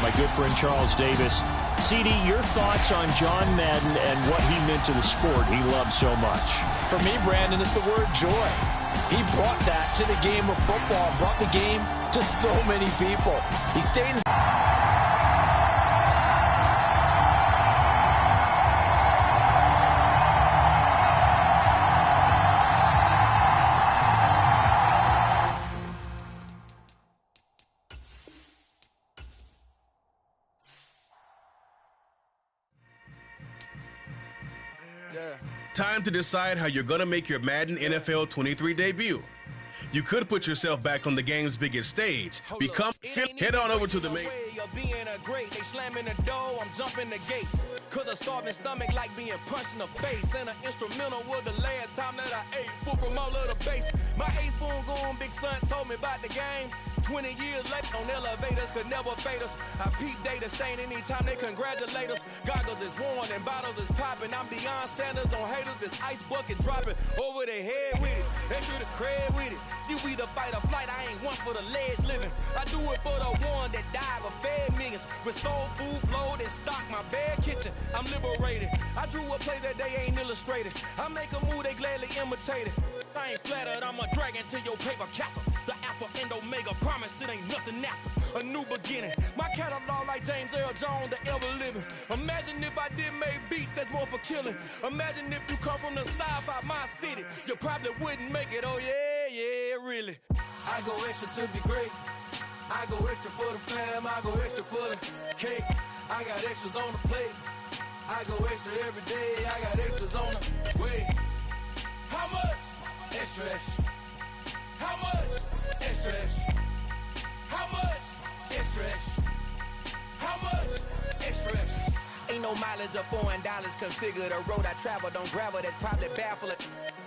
my good friend Charles Davis. CD, your thoughts on John Madden and what he meant to the sport he loved so much? For me, Brandon, it's the word joy. He brought that to the game of football, brought the game to so many people. He stayed in Time to decide how you're going to make your Madden NFL 23 debut. You could put yourself back on the game's biggest stage. Head on over to the main. They slamming the door, I'm jumping the gate. Cause a starving stomach like being punched in the face. And an instrumental was the last time that I ate food from all of the base. My ace boom goon, big son told me about the game. 20 years later on elevators could never fade us. I peep data stain anytime they congratulate us. Goggles is worn and bottles is popping. I'm beyond Sanders on haters, this ice bucket dropping over their head with it. They should have cred with it. You either fight or flight, I ain't one for the ledge living. I do it for the one that died but fed millions. With soul food flowed and stocked my bare kitchen. I'm liberated. I drew a play that they ain't illustrated. I make a move, they gladly imitate it. I ain't flattered, I'm a dragon to your paper castle. The alpha and omega, promise it ain't nothing after. A new beginning. My catalog like James Earl Jones, the ever living. Imagine if I did make beats that's more for killing. Imagine if you come from the sci-fi, my city. You probably wouldn't make it, oh yeah, really. I go extra to be great. I go extra for the fam, I go extra for the cake. I got extras on the plate. I go extra every day, I got extras on the way. How much? Extra, extra. How much? Extra, extra. How much? Extra, extra. How much? Extra, extra. Ain't no mileage of $4 configure the road I travel. Don't gravel that probably baffle it.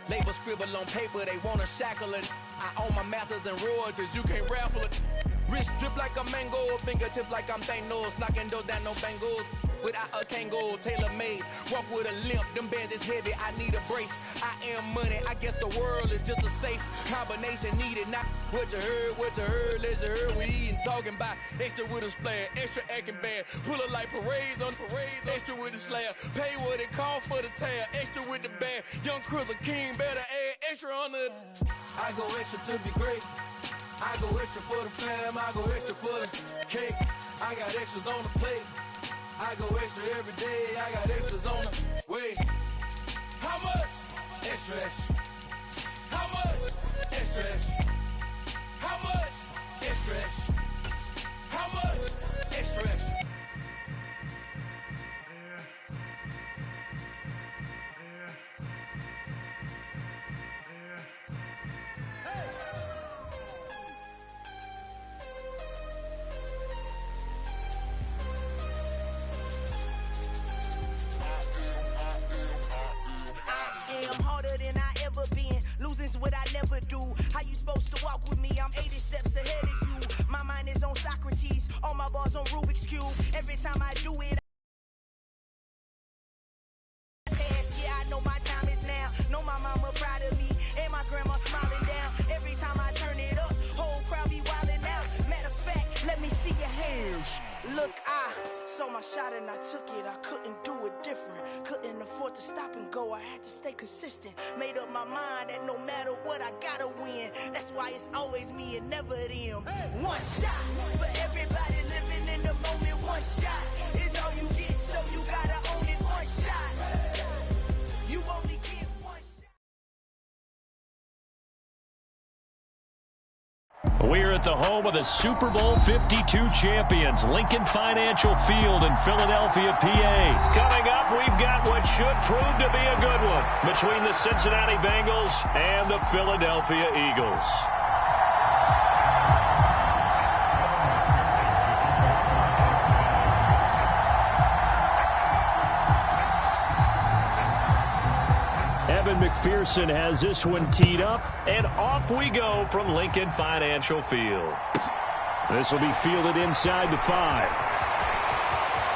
Label scribble on paper, they wanna shackle it. I own my masters and royalties, you can't raffle it. Wrist drip like a mango, fingertips like I'm Thanos. Knocking those down, no bangles. Without a Kango, tailor-made. Walk with a limp, them bands is heavy, I need a brace. I am money, I guess the world is just a safe combination needed. Not what you heard, let's you heard. We eating, talking about extra with a splash, extra acting bad. Pull it like parades on parades, extra with the slab. Pay what it costs for the tab, extra with the bag. Young Chris a king, better add extra on the. I go extra to be great. I go extra for the fam, I go extra for the cake. I got extras on the plate. I go extra every day, I got extras on the way. How much? Extra, extra. How much? Extra, extra. How much? Extra, extra. How much? Extra, extra. Losing's what I never do. How you supposed to walk with me? I'm 80 steps ahead of you. My mind is on Socrates. All my balls on Rubik's Cube. Every time I do it, yeah, I know my time is now. Know my mama proud of me. And my grandma smiling down. Every time I turn it up, whole crowd be wilding out. Matter of fact, let me see your hands. Look, I saw my shot and I took it. I couldn't do it different. Couldn't afford to stop and go. I had to stay consistent. Made up my mind that no matter what, I gotta win. That's why it's always me and never them. One shot for everybody living in the moment. One shot is all you get, so you gotta own it. One shot. You only get one shot. We're at the home of the Super Bowl 52 champions, Lincoln Financial Field in Philadelphia, PA. Coming up, we've got what should prove to be a good one between the Cincinnati Bengals and the Philadelphia Eagles. Evan McPherson has this one teed up, and off we go from Lincoln Financial Field. This will be fielded inside the 5.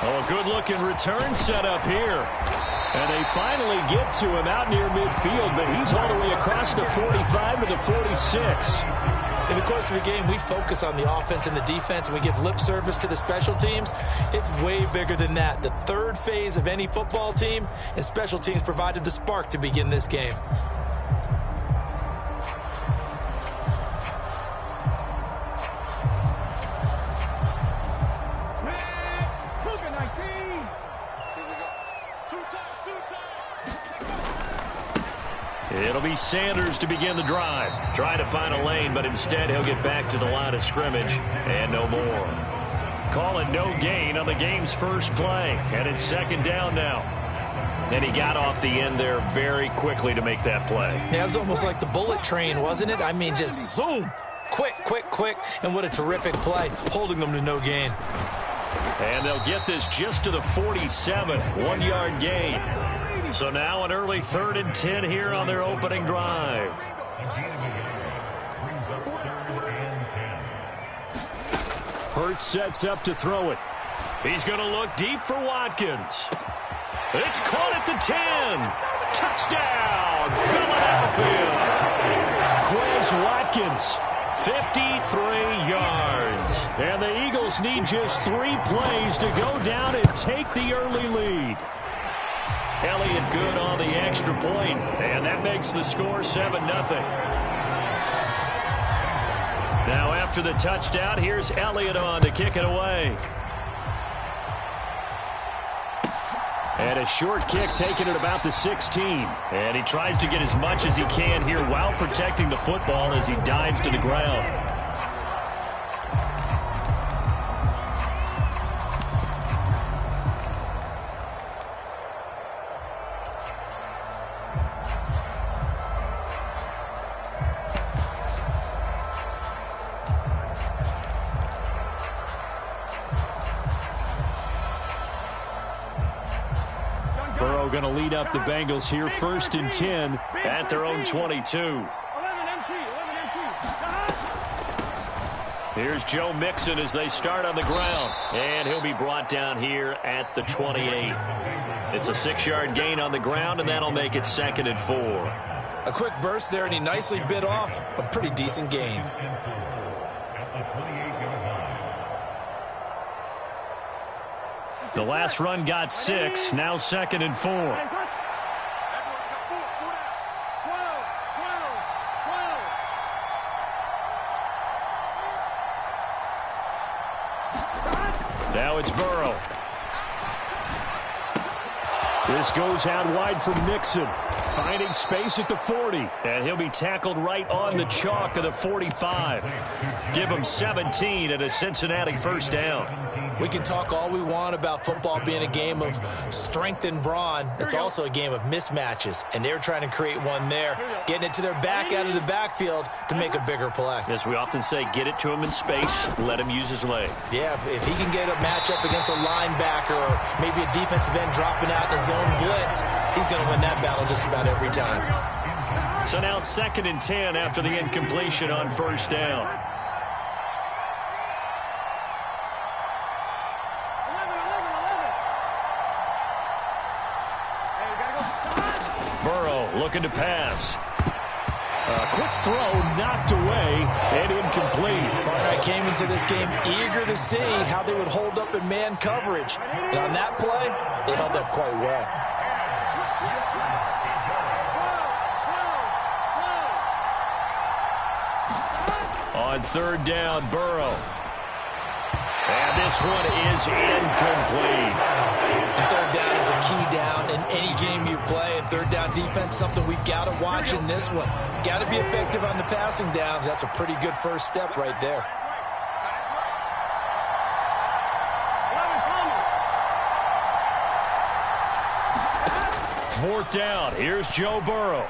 Oh, a good-looking return set up here. And they finally get to him out near midfield, but he's all the way across the 45 to the 46. In the course of a game, we focus on the offense and the defense, and we give lip service to the special teams. It's way bigger than that. The third phase of any football team, and special teams provided the spark to begin this game. It'll be Sanders to begin the drive. Trying to find a lane, but instead he'll get back to the line of scrimmage and no more. Call it no gain on the game's first play, and it's second down now. And he got off the end there very quickly to make that play. Yeah, it was almost like the bullet train, wasn't it? I mean, just zoom. Quick, quick, quick. And what a terrific play, holding them to no gain. And they'll get this just to the 47, 1-yard gain. So now an early 3rd and 10 here on their opening drive. Hurts sets up to throw it. He's going to look deep for Watkins. It's caught at the 10. Touchdown, Philadelphia. Quez Watkins, 53 yards. And the Eagles need just 3 plays to go down and take the early lead. Elliott good on the extra point, and that makes the score 7-0. Now after the touchdown, here's Elliott on to kick it away. And a short kick taken at about the 16. And he tries to get as much as he can here while protecting the football as he dives to the ground. Going to lead up the Bengals here, 1st and 10 at their own 22. Here's Joe Mixon as they start on the ground, and he'll be brought down here at the 28. It's a 6-yard gain on the ground, and that'll make it 2nd and 4. A quick burst there, and he nicely bit off a pretty decent gain. The last run got 6, now 2nd and 4. Now it's Burrow. This goes out wide for Mixon, finding space at the 40, and he'll be tackled right on the chalk of the 45. Give him 17 and a Cincinnati first down. We can talk all we want about football being a game of strength and brawn. It's also a game of mismatches, and they're trying to create one there, getting it to their back out of the backfield to make a bigger play. As we often say, get it to him in space, let him use his leg. Yeah, if he can get a matchup against a linebacker or maybe a defensive end dropping out in a zone blitz, he's going to win that battle just about every time. So now 2nd and 10 after the incompletion on first down. Looking to pass. A quick throw knocked away and incomplete. I came into this game eager to see how they would hold up in man coverage. And on that play, they held up quite well. On 3rd down, Burrow. And this one is incomplete. And 3rd down is a key down in any game you play. And 3rd down defense, something we've got to watch in this one. Got to be effective on the passing downs. That's a pretty good first step right there. Fourth down. Here's Joe Burrow.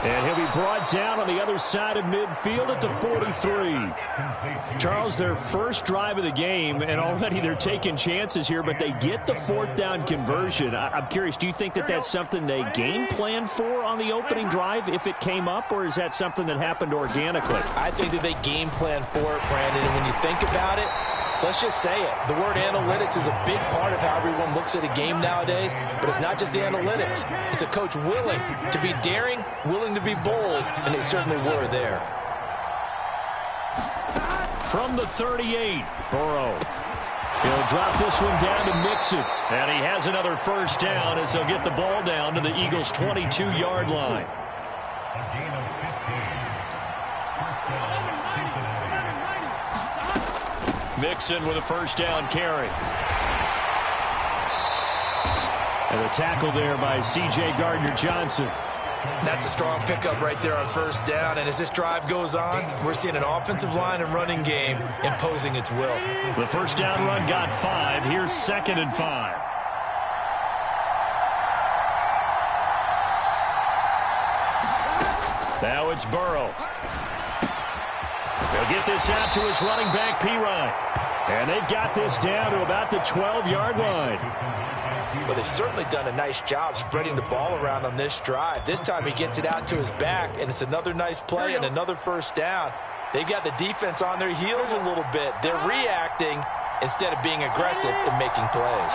And he'll be brought down on the other side of midfield at the 43. Charles, their first drive of the game, and already they're taking chances here, but they get the 4th down conversion. I'm curious, do you think that that's something they game planned for on the opening drive if it came up, or is that something that happened organically? I think that they game planned for it, Brandon, and when you think about it, let's just say it. The word analytics is a big part of how everyone looks at a game nowadays, but it's not just the analytics. It's a coach willing to be daring, willing to be bold, and they certainly were there. From the 38, Burrow. He'll drop this one down to Mixon. And he has another first down as they'll get the ball down to the Eagles' 22-yard line. Mixon with a first down carry. And a tackle there by C.J. Gardner-Johnson. That's a strong pickup right there on first down. And as this drive goes on, we're seeing an offensive line and running game imposing its will. The first down run got 5. Here's 2nd and 5. Now it's Burrow. He'll get this out to his running back, Pirine. And they've got this down to about the 12-yard line. Well, they've certainly done a nice job spreading the ball around on this drive. This time he gets it out to his back, and it's another nice play and another first down. They've got the defense on their heels a little bit. They're reacting instead of being aggressive and making plays.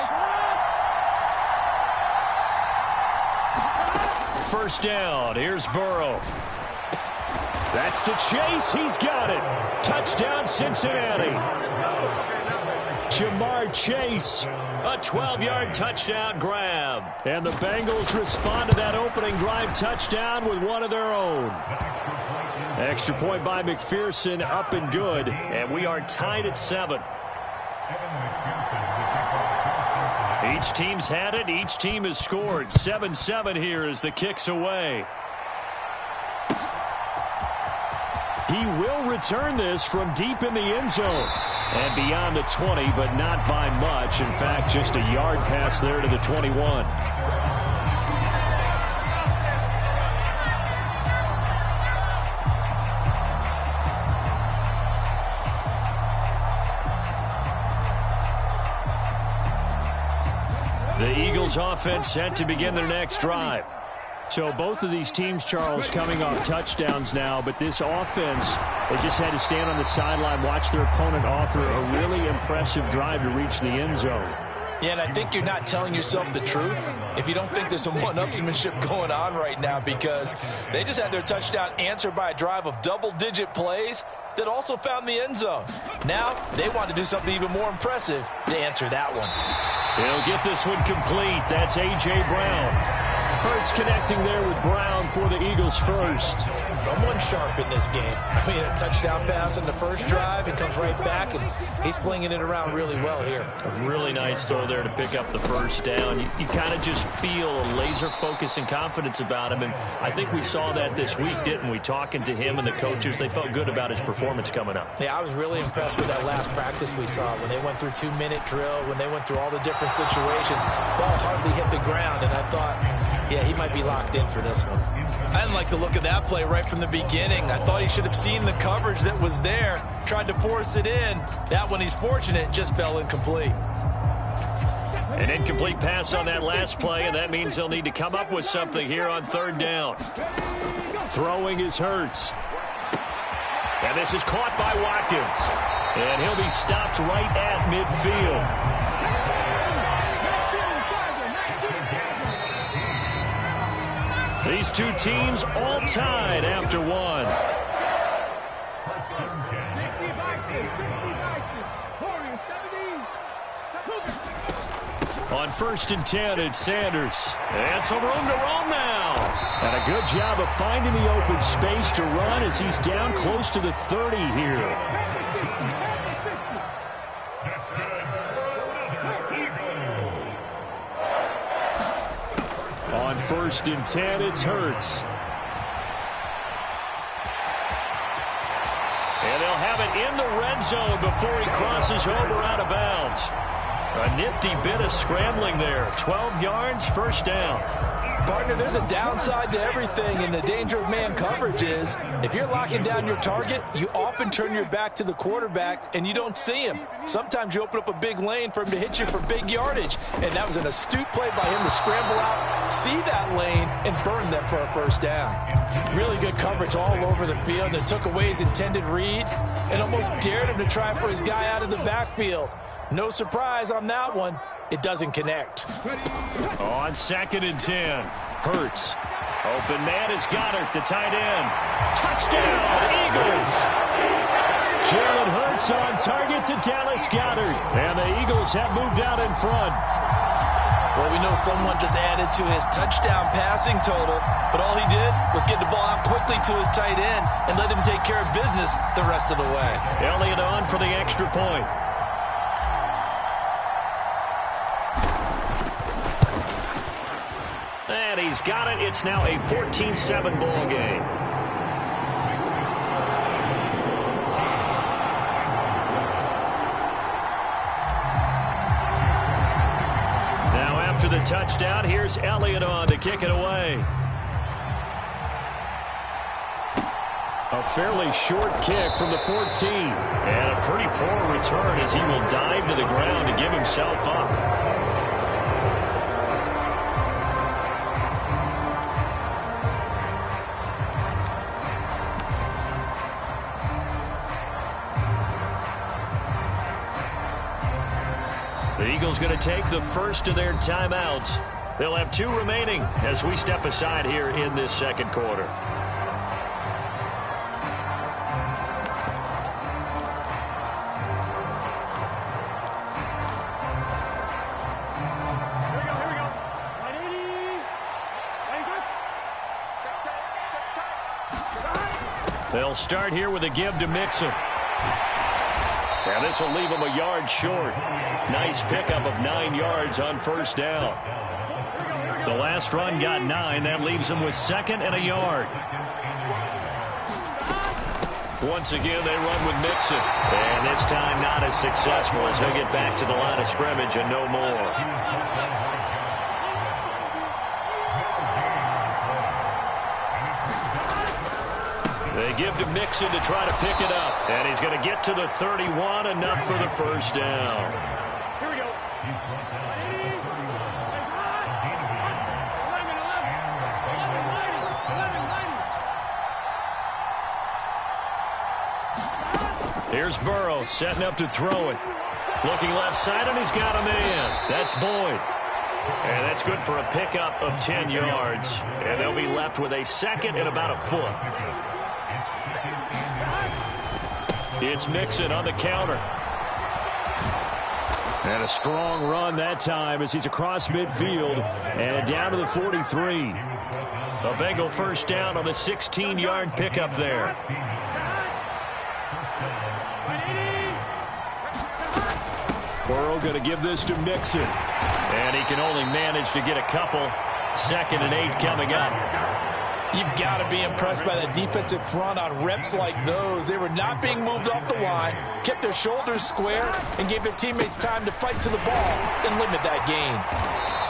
First down. Here's Burrow. That's to Chase. He's got it. Touchdown, Cincinnati. Jamar Chase. A 12-yard touchdown grab. And the Bengals respond to that opening drive touchdown with one of their own. Extra point by McPherson, up and good. And we are tied at 7. Each team's had it. Each team has scored. 7-7 here as the kick's away. He will return this from deep in the end zone. And beyond the 20, but not by much. In fact, just a yard pass there to the 21. The Eagles offense set to begin their next drive. So both of these teams, Charles, coming off touchdowns now, but this offense, they just had to stand on the sideline, watch their opponent author a really impressive drive to reach the end zone. Yeah, and I think you're not telling yourself the truth if you don't think there's some one-upsmanship going on right now, because they just had their touchdown answered by a drive of double-digit plays that also found the end zone. Now they want to do something even more impressive to answer that one. He'll get this one complete. That's A.J. Brown. Hurts connecting there with Brown for the Eagles first. Someone sharp in this game. I mean, a touchdown pass in the first drive and comes right back, and he's flinging it around really well here. A really nice throw there to pick up the first down. You kind of just feel a laser focus and confidence about him, and I think we saw that this week, didn't we? Talking to him and the coaches, they felt good about his performance coming up. Yeah, I was really impressed with that last practice we saw when they went through 2-minute drill, when they went through all the different situations. Ball hardly hit the ground, and I thought, yeah, he might be locked in for this one. I didn't like the look of that play right from the beginning. I thought he should have seen the coverage that was there, tried to force it in. That one, he's fortunate, just fell incomplete. An incomplete pass on that last play, and that means they'll need to come up with something here on third down. Throwing is Hurts. And this is caught by Watkins. And he'll be stopped right at midfield. These two teams all tied after one. On 1st and 10, it's Sanders. And some room to roam now. And a good job of finding the open space to run as he's down close to the 30 here. On 1st and 10, it's Hurts. And they'll have it in the red zone before he crosses over out of bounds. A nifty bit of scrambling there. 12 yards, first down. Partner, there's a downside to everything, and the danger of man coverage is if you're locking down your target, you often turn your back to the quarterback and you don't see him. Sometimes you open up a big lane for him to hit you for big yardage, and that was an astute play by him to scramble out, see that lane, and burn them for a first down. Really good coverage all over the field, and it took away his intended read and almost dared him to try for his guy out of the backfield. No surprise on that one. It doesn't connect. On 2nd and 10, Hurts. Open man is Goddard, the tight end. Touchdown, Eagles! Jalen Hurts It's on target to Dallas Goedert. And the Eagles have moved out in front. Well, we know someone just added to his touchdown passing total, but all he did was get the ball out quickly to his tight end and let him take care of business the rest of the way. Elliott on for the extra point. And he's got it. It's now a 14-7 ball game. After the touchdown, here's Elliott on to kick it away. A fairly short kick from the 14. And a pretty poor return as he will dive to the ground to give himself up. The Eagles going to take the first of their timeouts. They'll have 2 remaining as we step aside here in this second quarter. They'll start here with a give to Mixon. And this will leave him a yard short. Nice pickup of 9 yards on first down. The last run got 9. That leaves him with 2nd and a yard. Once again, they run with Mixon. And this time not as successful as he'll get back to the line of scrimmage and no more. They give to Mixon to try to pick it up. And he's going to get to the 31, enough for the first down. Here we go. Here's Burrow setting up to throw it. Looking left side, and he's got a man. That's Boyd. And that's good for a pickup of 10 yards. And they'll be left with a 2nd and about a foot. It's Mixon on the counter. And a strong run that time as he's across midfield and down to the 43. A Bengal first down on the 16-yard pickup there. Burrow going to give this to Mixon. And he can only manage to get a couple. 2nd and 8 coming up. You've got to be impressed by that defensive front on reps like those. They were not being moved off the line, kept their shoulders square, and gave their teammates time to fight to the ball and limit that gain.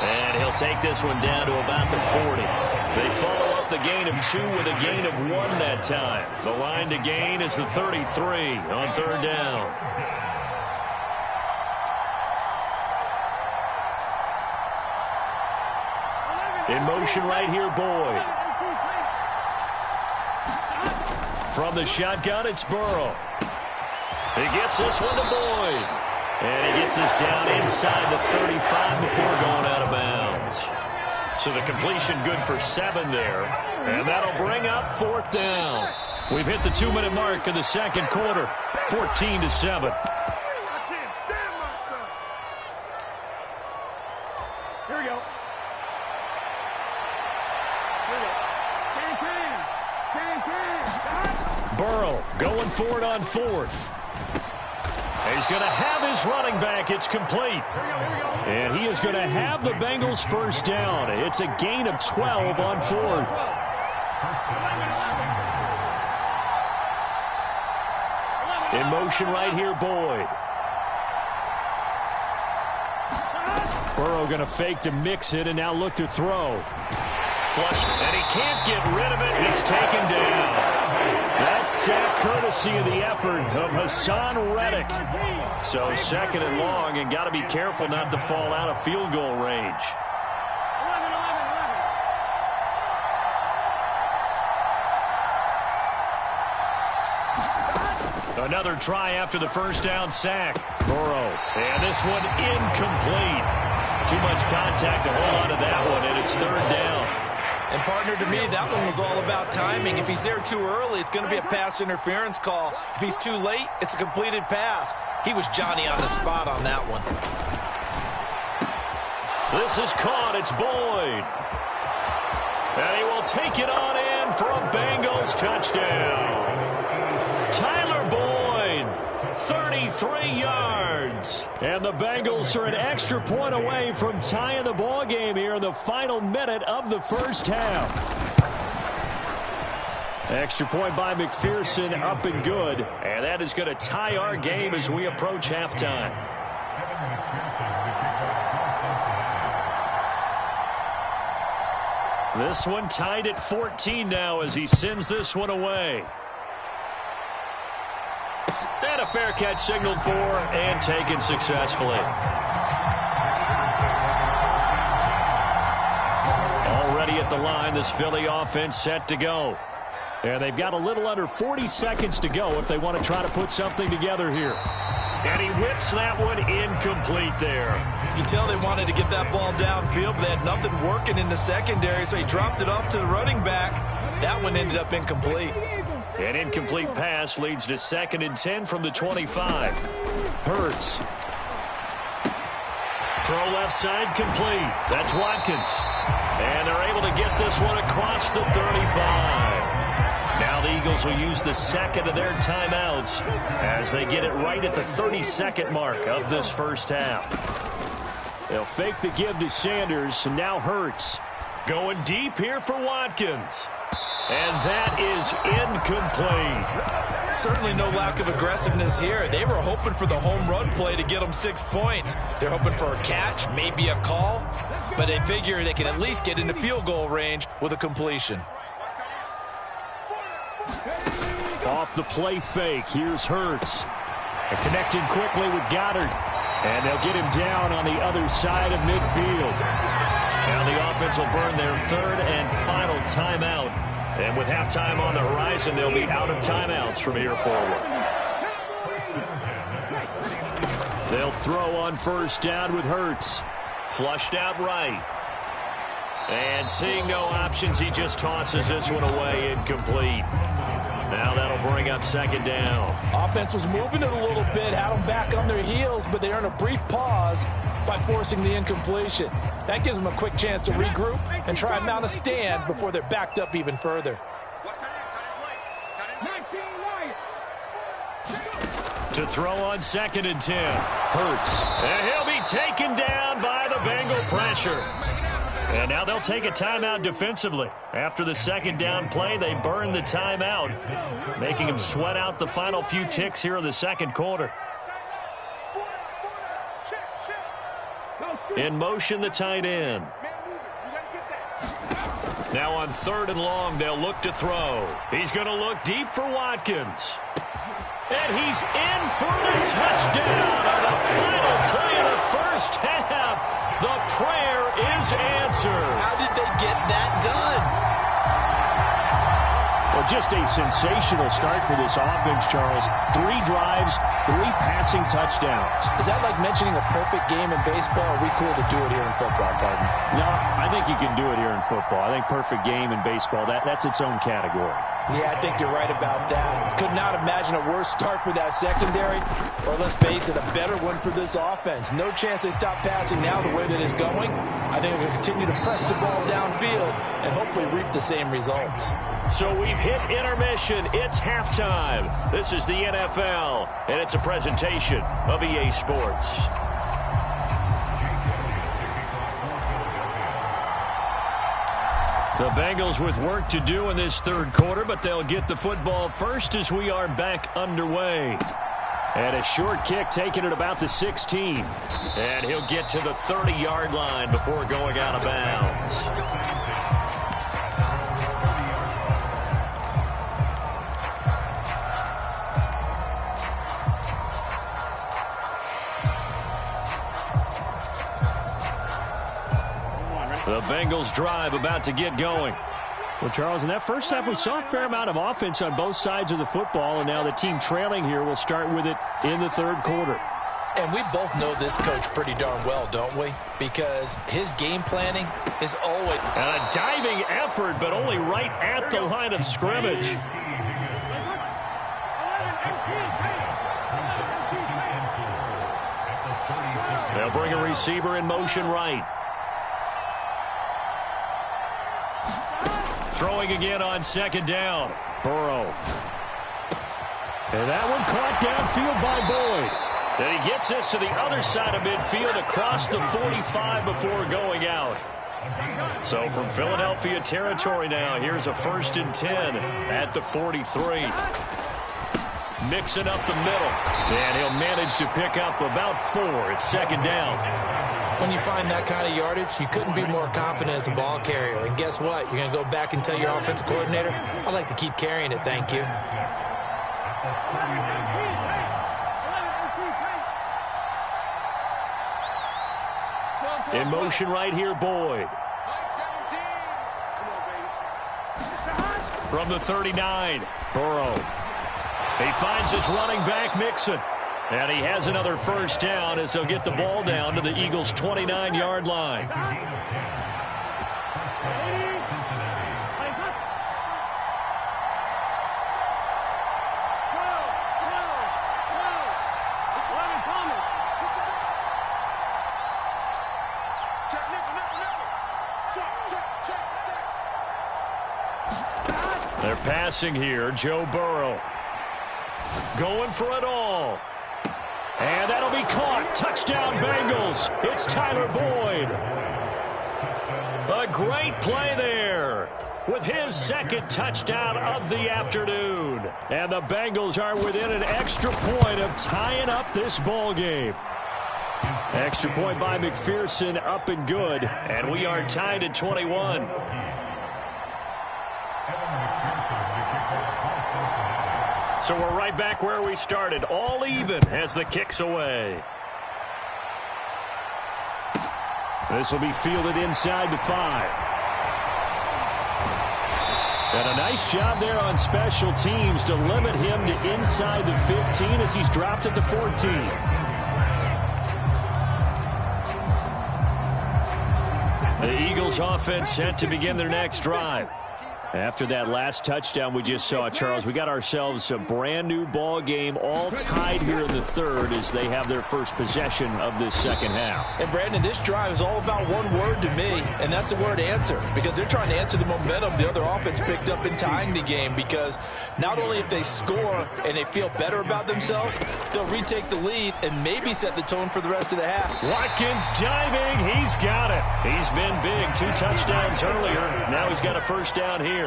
And he'll take this one down to about the 40. They follow up the gain of 2 with a gain of 1 that time. The line to gain is the 33 on 3rd down. In motion right here, Boyd. From the shotgun, it's Burrow. He gets this one to Boyd. And he gets this down inside the 35 before going out of bounds. So the completion good for 7 there. And that'll bring up 4th down. We've hit the 2-minute mark of the second quarter. 14-7. Here we go. Burrow going for it on 4th. He's going to have his running back. It's complete. And he is going to have the Bengals first down. It's a gain of 12 on 4th. In motion right here, Boyd. Burrow going to fake to mix it and now look to throw. Flushed, and he can't get rid of it. He's taken down. That's sack courtesy of the effort of Hassan Reddick. So 2nd and long, and got to be careful not to fall out of field goal range. Another try after the first down sack. Burrow, and this one incomplete. Too much contact to hold on to that one, and it's 3rd down. And partner, to me, that one was all about timing. If he's there too early, it's going to be a pass interference call. If he's too late, it's a completed pass. He was Johnny on the spot on that one. This is caught. It's Boyd. And he will take it on in for a Bengals touchdown. Tyler Boyd, 33 yards. And the Bengals are an extra point away from tying the ball game here in the final minute of the first half. Extra point by McPherson, up and good. And that is going to tie our game as we approach halftime. This one tied at 14 now as he sends this one away. And a fair catch signaled for and taken successfully. Already at the line, this Philly offense set to go. And they've got a little under 40 seconds to go if they want to try to put something together here. And he whips that one incomplete there. You can tell they wanted to get that ball downfield, but they had nothing working in the secondary, so he dropped it off to the running back. That one ended up incomplete. An incomplete pass leads to 2nd and 10 from the 25. Hurts. Throw left side complete. That's Watkins. And they're able to get this one across the 35. Now the Eagles will use the second of their timeouts as they get it right at the 32nd mark of this first half. They'll fake the give to Sanders, and now Hurts. Going deep here for Watkins. And that is incomplete. Certainly no lack of aggressiveness here. They were hoping for the home run play to get them 6 points. They're hoping for a catch, maybe a call, but they figure they can at least get into field goal range with a completion. Off the play fake, here's Hurts. And connecting quickly with Goddard. And they'll get him down on the other side of midfield. Now the offense will burn their 3rd and final timeout. And with halftime on the horizon, they'll be out of timeouts from here forward. They'll throw on first down with Hurts. Flushed out right. And seeing no options, he just tosses this one away incomplete. Now that'll bring up 2nd down. Offense was moving it a little bit, had them back on their heels, but they earn a brief pause by forcing the incompletion. That gives them a quick chance to regroup and try and mount a stand before they're backed up even further. To throw on 2nd and 10. Hurts. And he'll be taken down by the Bengal pressure. And now they'll take a timeout defensively. After the 2nd down play, they burn the timeout, making them sweat out the final few ticks here in the 2nd quarter. In motion, the tight end. Now on 3rd and long, they'll look to throw. He's going to look deep for Watkins. And he's in for the touchdown on the final play of the first half. The prayer is answered. How did they get that done? Well, just a sensational start for this offense, Charles. 3 drives, 3 passing touchdowns. Is that like mentioning a perfect game in baseball? Or are we cool to do it here in football, pardon? No, I think you can do it here in football. I think perfect game in baseball, that's its own category. Yeah, I think you're right about that. Could not imagine a worse start for that secondary, or let's face it, a better one for this offense. No chance they stop passing now the way that it's going. I think they're going to continue to press the ball downfield and hopefully reap the same results. So we've hit intermission. It's halftime. This is the NFL, and it's a presentation of EA Sports. The Bengals with work to do in this 3rd quarter, but they'll get the football first as we are back underway. And a short kick taken at about the 16. And he'll get to the 30-yard line before going out of bounds. The Bengals drive about to get going. Well, Charles, in that first half, we saw a fair amount of offense on both sides of the football, and now the team trailing here will start with it in the 3rd quarter. And we both know this coach pretty darn well, don't we? Because his game planning is always... And a diving effort, but only right at the line of scrimmage. They'll bring a receiver in motion right. Throwing again on second down. Burrow. And that one caught downfield by Boyd. And he gets this to the other side of midfield across the 45 before going out. So from Philadelphia territory now, here's a 1st and 10 at the 43. Mixing up the middle. And he'll manage to pick up about 4 at second down. When you find that kind of yardage, you couldn't be more confident as a ball carrier. And guess what? You're going to go back and tell your offensive coordinator, I'd like to keep carrying it, thank you. In motion right here, Boyd. From the 39, Burrow. He finds his running back, Mixon. And he has another 1st down as they'll get the ball down to the Eagles' 29-yard line. They're passing here, Joe Burrow. Going for it all. And that'll be caught. Touchdown, Bengals. It's Tyler Boyd. A great play there with his 2nd touchdown of the afternoon. And the Bengals are within an extra point of tying up this ball game. Extra point by McPherson, up and good. And we are tied at 21. So we're right back where we started, all even as the kick's away. This will be fielded inside the 5. And a nice job there on special teams to limit him to inside the 15 as he's dropped at the 14. The Eagles offense set to begin their next drive. After that last touchdown we just saw, Charles, we got ourselves a brand new ball game, all tied here in the 3rd as they have their first possession of this 2nd half. And Brandon, this drive is all about one word to me, and that's the word answer, because they're trying to answer the momentum the other offense picked up in tying the game, because not only if they score and they feel better about themselves, they'll retake the lead and maybe set the tone for the rest of the half. Watkins diving. He's got it. He's been big. 2 touchdowns earlier. Now he's got a 1st down here.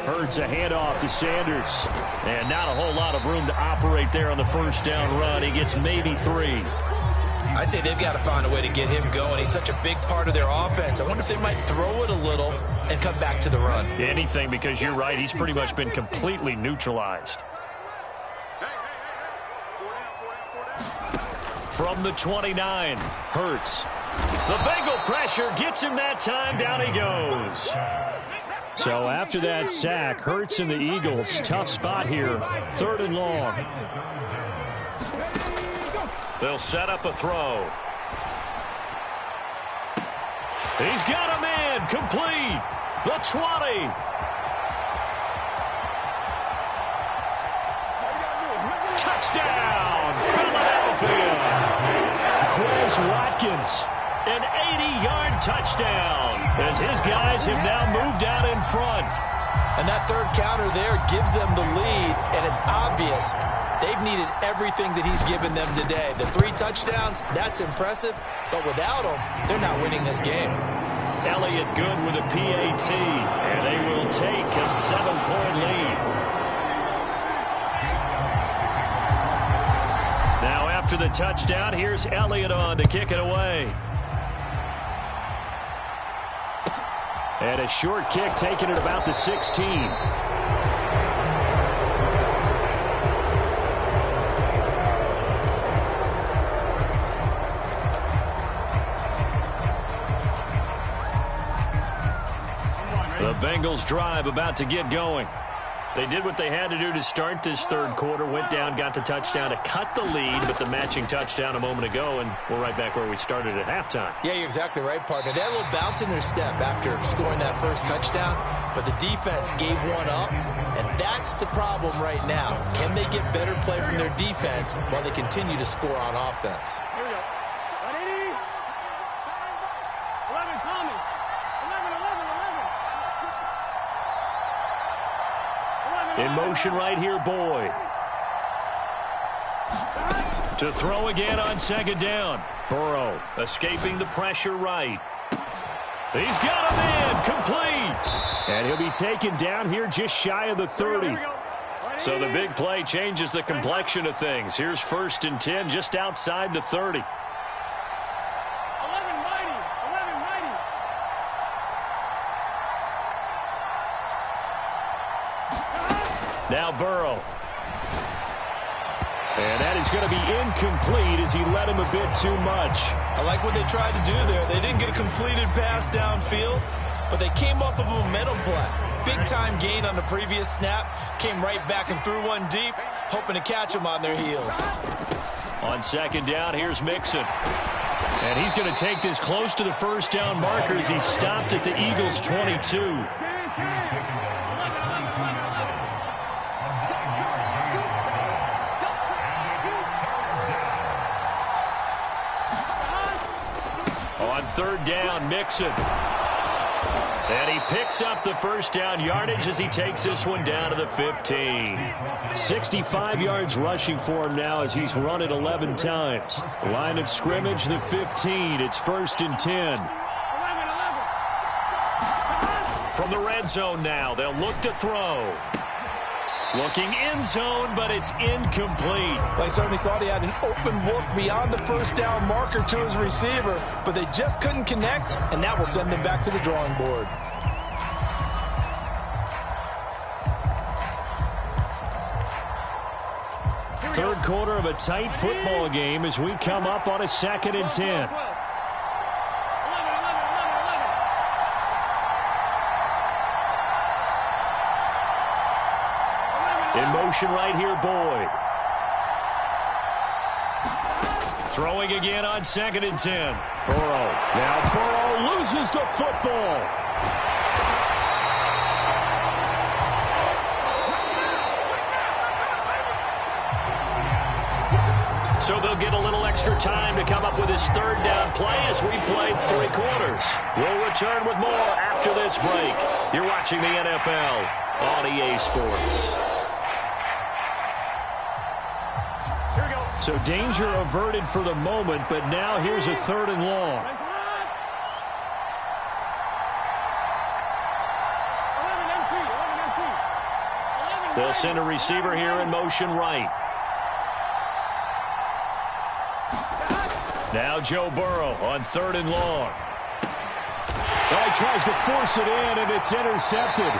Hurts a handoff to Sanders. And not a whole lot of room to operate there on the 1st down run. He gets maybe 3. I'd say they've got to find a way to get him going. He's such a big part of their offense. I wonder if they might throw it a little and come back to the run. Anything, because you're right. He's pretty much been completely neutralized. From the 29, Hurts. The Bengal pressure gets him that time. Down he goes. So after that sack, Hurts and the Eagles, tough spot here. 3rd and long. They'll set up a throw. He's got him in. Complete. The 20. Touchdown, Philadelphia. Quez Watkins. An 80-yard touchdown as his guys have now moved out in front. And that 3rd counter there gives them the lead, and it's obvious they've needed everything that he's given them today. The 3 touchdowns, that's impressive, but without him, they're not winning this game. Elliott good with a PAT, and they will take a 7-point lead. Now after the touchdown, here's Elliott on to kick it away. And a short kick taken at about the 16. The Bengals drive about to get going. They did what they had to do to start this third quarter, went down, got the touchdown to cut the lead, but the matching touchdown a moment ago, and we're right back where we started at halftime. Yeah, you're exactly right, partner. They had a little bounce in their step after scoring that first touchdown, but the defense gave one up, and that's the problem right now. Can they get better play from their defense while they continue to score on offense? Here we go. 180. 11, Tommy. 11. In motion right here, Boyd. To throw again on second down. Burrow escaping the pressure right. He's got him in, complete. And he'll be taken down here just shy of the 30. So the big play changes the complexion of things. Here's 1st and 10 just outside the 30. 11 mighty. 11 mighty. Now Burrow. And that is going to be incomplete as he led him a bit too much. I like what they tried to do there. They didn't get a completed pass downfield, but they came off of a momentum play. Big-time gain on the previous snap. Came right back and threw one deep, hoping to catch them on their heels. On second down, here's Mixon. And he's going to take this close to the first down marker as he stopped at the Eagles' 22. On third down, Mixon. And he picks up the first down yardage as he takes this one down to the 15. 65 yards rushing for him now as he's run it 11 times. Line of scrimmage, the 15. It's 1st and 10. From the red zone now, they'll look to throw. Looking end zone, but it's incomplete. They certainly thought he had an open look beyond the first down marker to his receiver, but they just couldn't connect, and that will send them back to the drawing board. Third quarter of a tight football game as we come up on a 2nd and 10. In motion right here, Boyd. Throwing again on 2nd and 10. Burrow. Now Burrow loses the football. So they'll get a little extra time to come up with his third down play as we played 3 quarters. We'll return with more after this break. You're watching the NFL on EA Sports. So danger averted for the moment, but now here's a 3rd and long. They'll send a receiver here in motion right. Now Joe Burrow on 3rd and long. Well, he tries to force it in, and it's intercepted.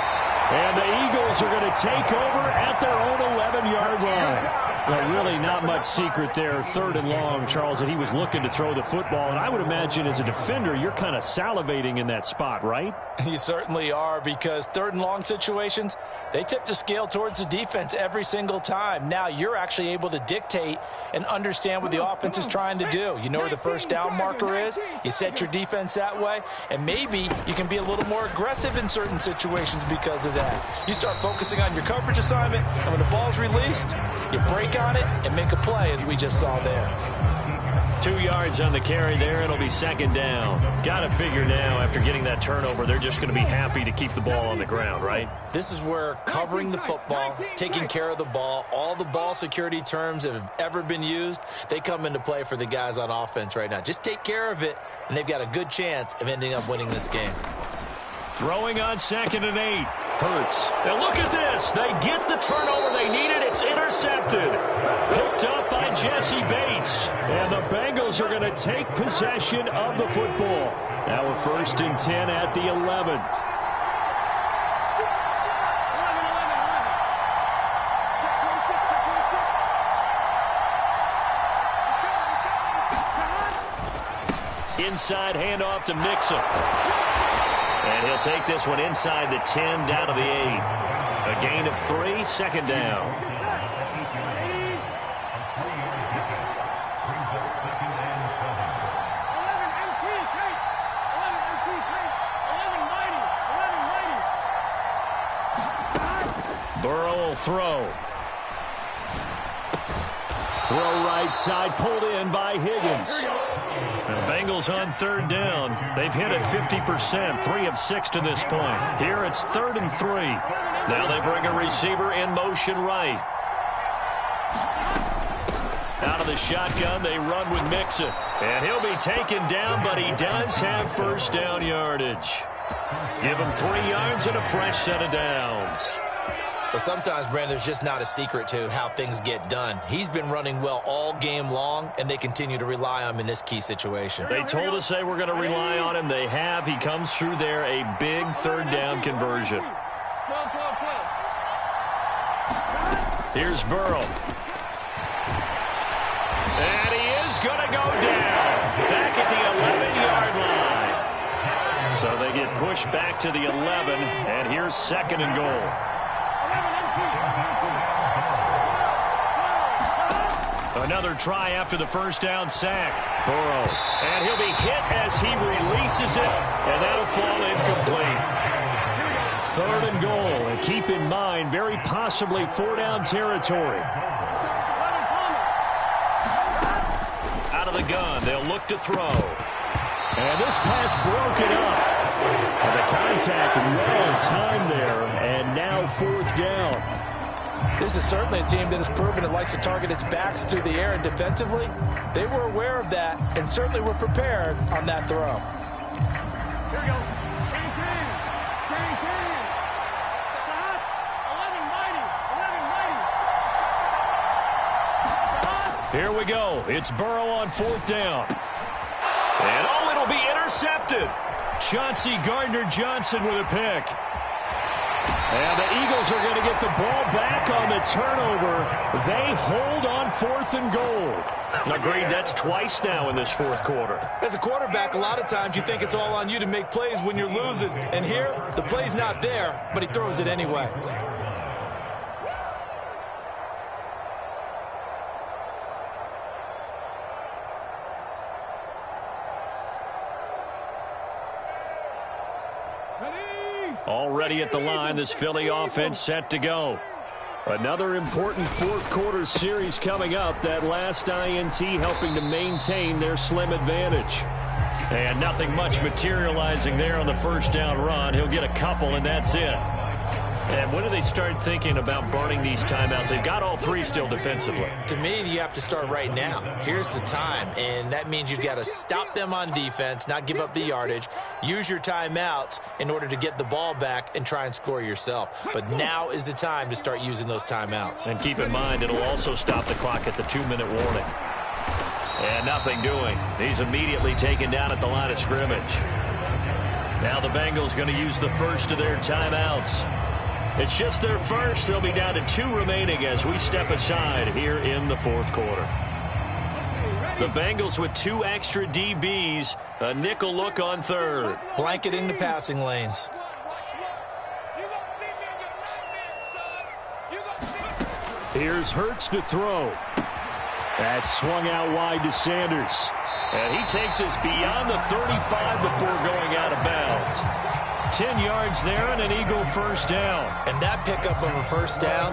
And the Eagles are going to take over at their own 11-yard line. Well, really not much secret there. 3rd and long, Charles, that he was looking to throw the football. And I would imagine as a defender, you're kind of salivating in that spot, right? You certainly are, because 3rd and long situations, they tip the scale towards the defense every single time. Now you're actually able to dictate and understand what the offense is trying to do. You know where the first down marker is. You set your defense that way, and maybe you can be a little more aggressive in certain situations because of that. You start focusing on your coverage assignment, and when the ball's released, you break on it and make a play, as we just saw there. 2 yards on the carry there. It'll be 2nd down. Got to figure now, after getting that turnover, they're just going to be happy to keep the ball on the ground, right? This is where covering the football, taking care of the ball, all the ball security terms that have ever been used, they come into play for the guys on offense right now. Just take care of it, and they've got a good chance of ending up winning this game. Throwing on 2nd and 8. Hurts. And look at this. They get the turnover they needed. It's intercepted. Picked up by Jesse Bates. And the Bengals are going to take possession of the football. Now a 1st and 10 at the 11. Inside handoff to Mixon. And he'll take this one inside the 10 down to the 8. A gain of 3, second down. Burrow will throw. Throw right side, pulled in by Higgins. The Bengals on third down. They've hit it 50%, 3 of 6 to this point. Here it's 3rd and 3. Now they bring a receiver in motion right. Out of the shotgun, they run with Mixon. And he'll be taken down, but he does have first down yardage. Give him 3 yards and a fresh set of downs. But sometimes, Brandon, there's just not a secret to how things get done. He's been running well all game long, and they continue to rely on him in this key situation. They told us they were going to rely on him. They have. He comes through there, a big 3rd down conversion. Here's Burrow. And he is going to go down. Back at the 11-yard line. So they get pushed back to the 11, and here's 2nd and goal. Another try after the first down sack. Burrow. And he'll be hit as he releases it, and that'll fall incomplete. 3rd and goal. And keep in mind, very possibly 4-down territory. Out of the gun, they'll look to throw. And this pass broken up. And the contact well timed there, and now 4th down. This is certainly a team that has proven it likes to target its backs through the air, and defensively, they were aware of that and certainly were prepared on that throw. Here we go. Can. Stop. 11 mighty. Here we go. It's Burrow on 4th down. And oh, it'll be intercepted. Chauncey Gardner-Johnson with a pick. And the Eagles are going to get the ball back on the turnover. They hold on 4th and goal. Agreed, that's twice now in this 4th quarter. As a quarterback, a lot of times you think it's all on you to make plays when you're losing. And here, the play's not there, but he throws it anyway. Already at the line, this Philly offense set to go. Another important 4th quarter series coming up. That last INT helping to maintain their slim advantage. And nothing much materializing there on the first down run. He'll get a couple, and that's it. And when do they start thinking about burning these timeouts? They've got all 3 still defensively. To me, you have to start right now. Here's the time, and that means you've got to stop them on defense, not give up the yardage, use your timeouts in order to get the ball back and try and score yourself. But now is the time to start using those timeouts. And keep in mind, it'll also stop the clock at the 2-minute warning. And nothing doing. He's immediately taken down at the line of scrimmage. Now the Bengals going to use the first of their timeouts. It's just their first. They'll be down to 2 remaining as we step aside here in the 4th quarter. The Bengals with 2 extra DBs, a nickel look on 3rd. Blanketing the passing lanes. Here's Hurts to throw. That's swung out wide to Sanders. And he takes us beyond the 35 before going out of bounds. 10 yards there and an Eagle first down. And that pickup of a first down,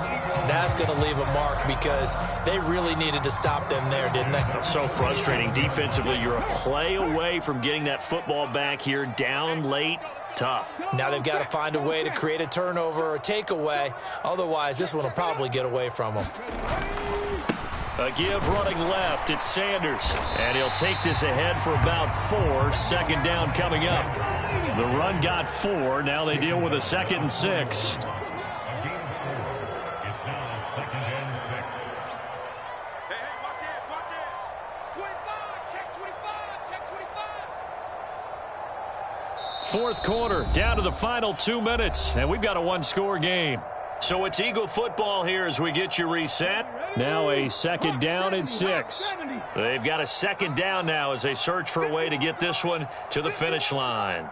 that's going to leave a mark because they really needed to stop them there, didn't they? So frustrating. Defensively, you're a play away from getting that football back here down late. Tough. Now they've got to find a way to create a turnover or a takeaway. Otherwise, this one will probably get away from them. A give running left. It's Sanders. And he'll take this ahead for about 4. Second down coming up. The run got 4. Now they deal with a 2nd and 6. Fourth quarter, down to the final 2 minutes, and we've got a 1-score game. So it's Eagle football here as we get you reset. Now a 2nd down and 6. They've got a 2nd down now as they search for a way to get this one to the finish line.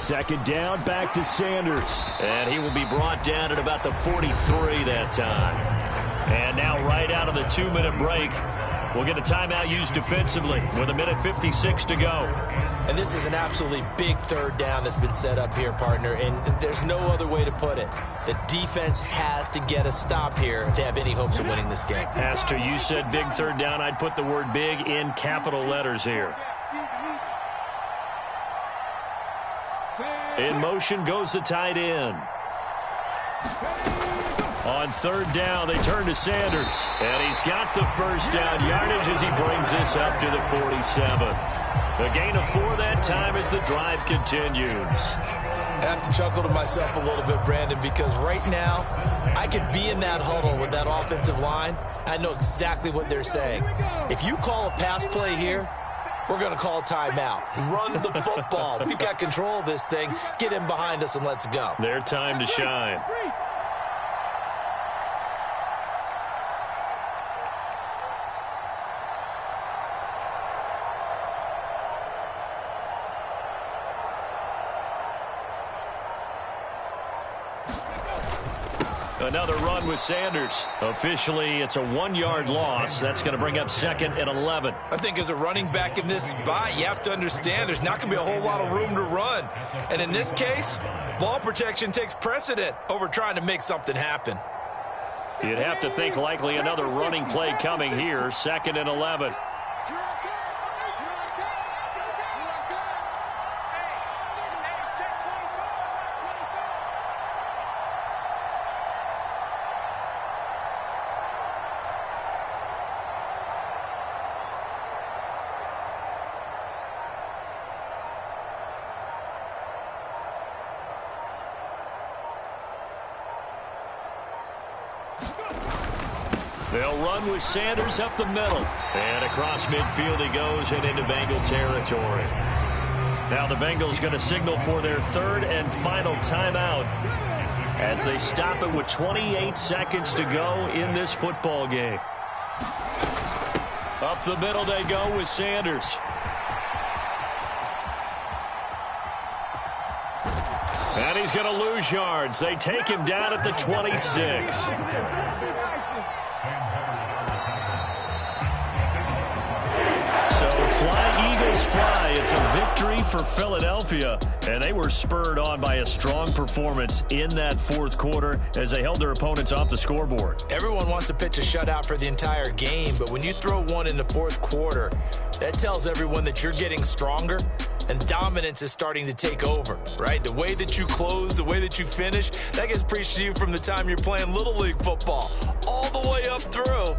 Second down, back to Sanders. And he will be brought down at about the 43 that time. And now right out of the 2-minute break, we'll get a timeout used defensively with 1:56 to go. And this is an absolutely big third down that's been set up here, partner, and there's no other way to put it. The defense has to get a stop here to have any hopes of winning this game. Pastor, you said big third down. I'd put the word big in capital letters here. In motion goes the tight end. On third down, they turn to Sanders. And he's got the first down yardage as he brings this up to the 47. A gain of 4 that time as the drive continues. I have to chuckle to myself a little bit, Brandon, because right now I could be in that huddle with that offensive line. I know exactly what they're saying. If you call a pass play here, we're going to call timeout. Run the football. We've got control of this thing. Get in behind us and let's go. Their time to shine. Another run with Sanders. Officially, it's a 1-yard loss. That's going to bring up 2nd and 11. I think as a running back in this spot, you have to understand there's not going to be a whole lot of room to run. And in this case, ball protection takes precedent over trying to make something happen. You'd have to think likely another running play coming here. 2nd and 11. They'll run with Sanders up the middle. And across midfield he goes and into Bengal territory. Now the Bengals going to signal for their 3rd and final timeout as they stop it with 28 seconds to go in this football game. Up the middle they go with Sanders. And he's going to lose yards. They take him down at the 26. So fly, Eagles, fly. It's a victory for Philadelphia, and they were spurred on by a strong performance in that 4th quarter as they held their opponents off the scoreboard. Everyone wants to pitch a shutout for the entire game, but when you throw one in the 4th quarter, that tells everyone that you're getting stronger and dominance is starting to take over, right? The way that you close, the way that you finish, that gets preached to you from the time you're playing Little League football all the way up through.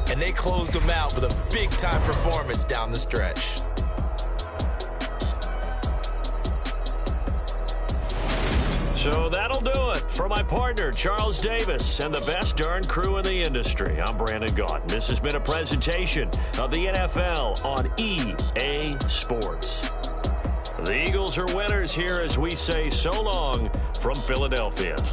And they closed them out with a big-time performance down the stretch. So that'll do it for my partner, Charles Davis, and the best darn crew in the industry. I'm Brandon Gaudin. This has been a presentation of the NFL on EA Sports. The Eagles are winners here as we say so long from Philadelphia.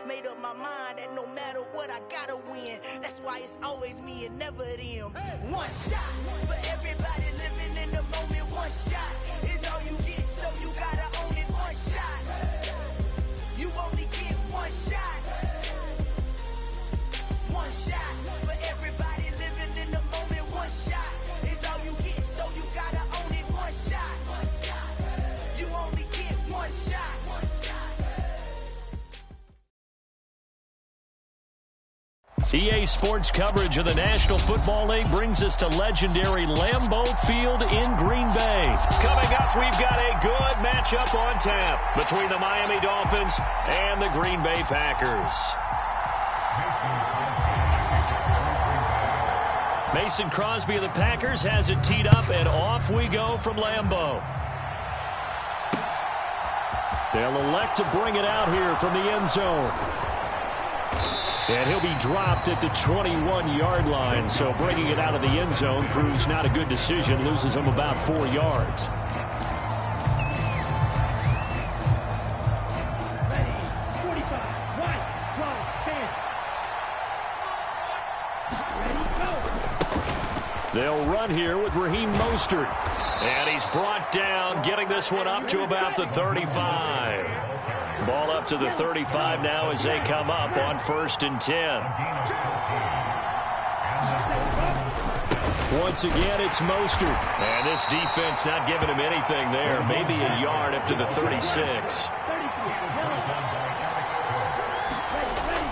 Made up my mind that no matter what, I gotta win. That's why it's always me and never them. One shot for everybody living in the moment. One shot is all you get, so you gotta own it. One shot, you only get one shot. EA Sports coverage of the National Football League brings us to legendary Lambeau Field in Green Bay. Coming up, we've got a good matchup on tap between the Miami Dolphins and the Green Bay Packers. Mason Crosby of the Packers has it teed up, and off we go from Lambeau. They'll elect to bring it out here from the end zone. And he'll be dropped at the 21-yard line, so bringing it out of the end zone proves not a good decision, loses him about 4 yards. Ready, 45, right, wrong, stand. Ready, go. They'll run here with Raheem Mostert. And he's brought down, getting this one up to about the 35. Ball up to the 35 now as they come up on 1st and 10. Once again, it's Mostert. And this defense not giving him anything there. Maybe a yard up to the 36.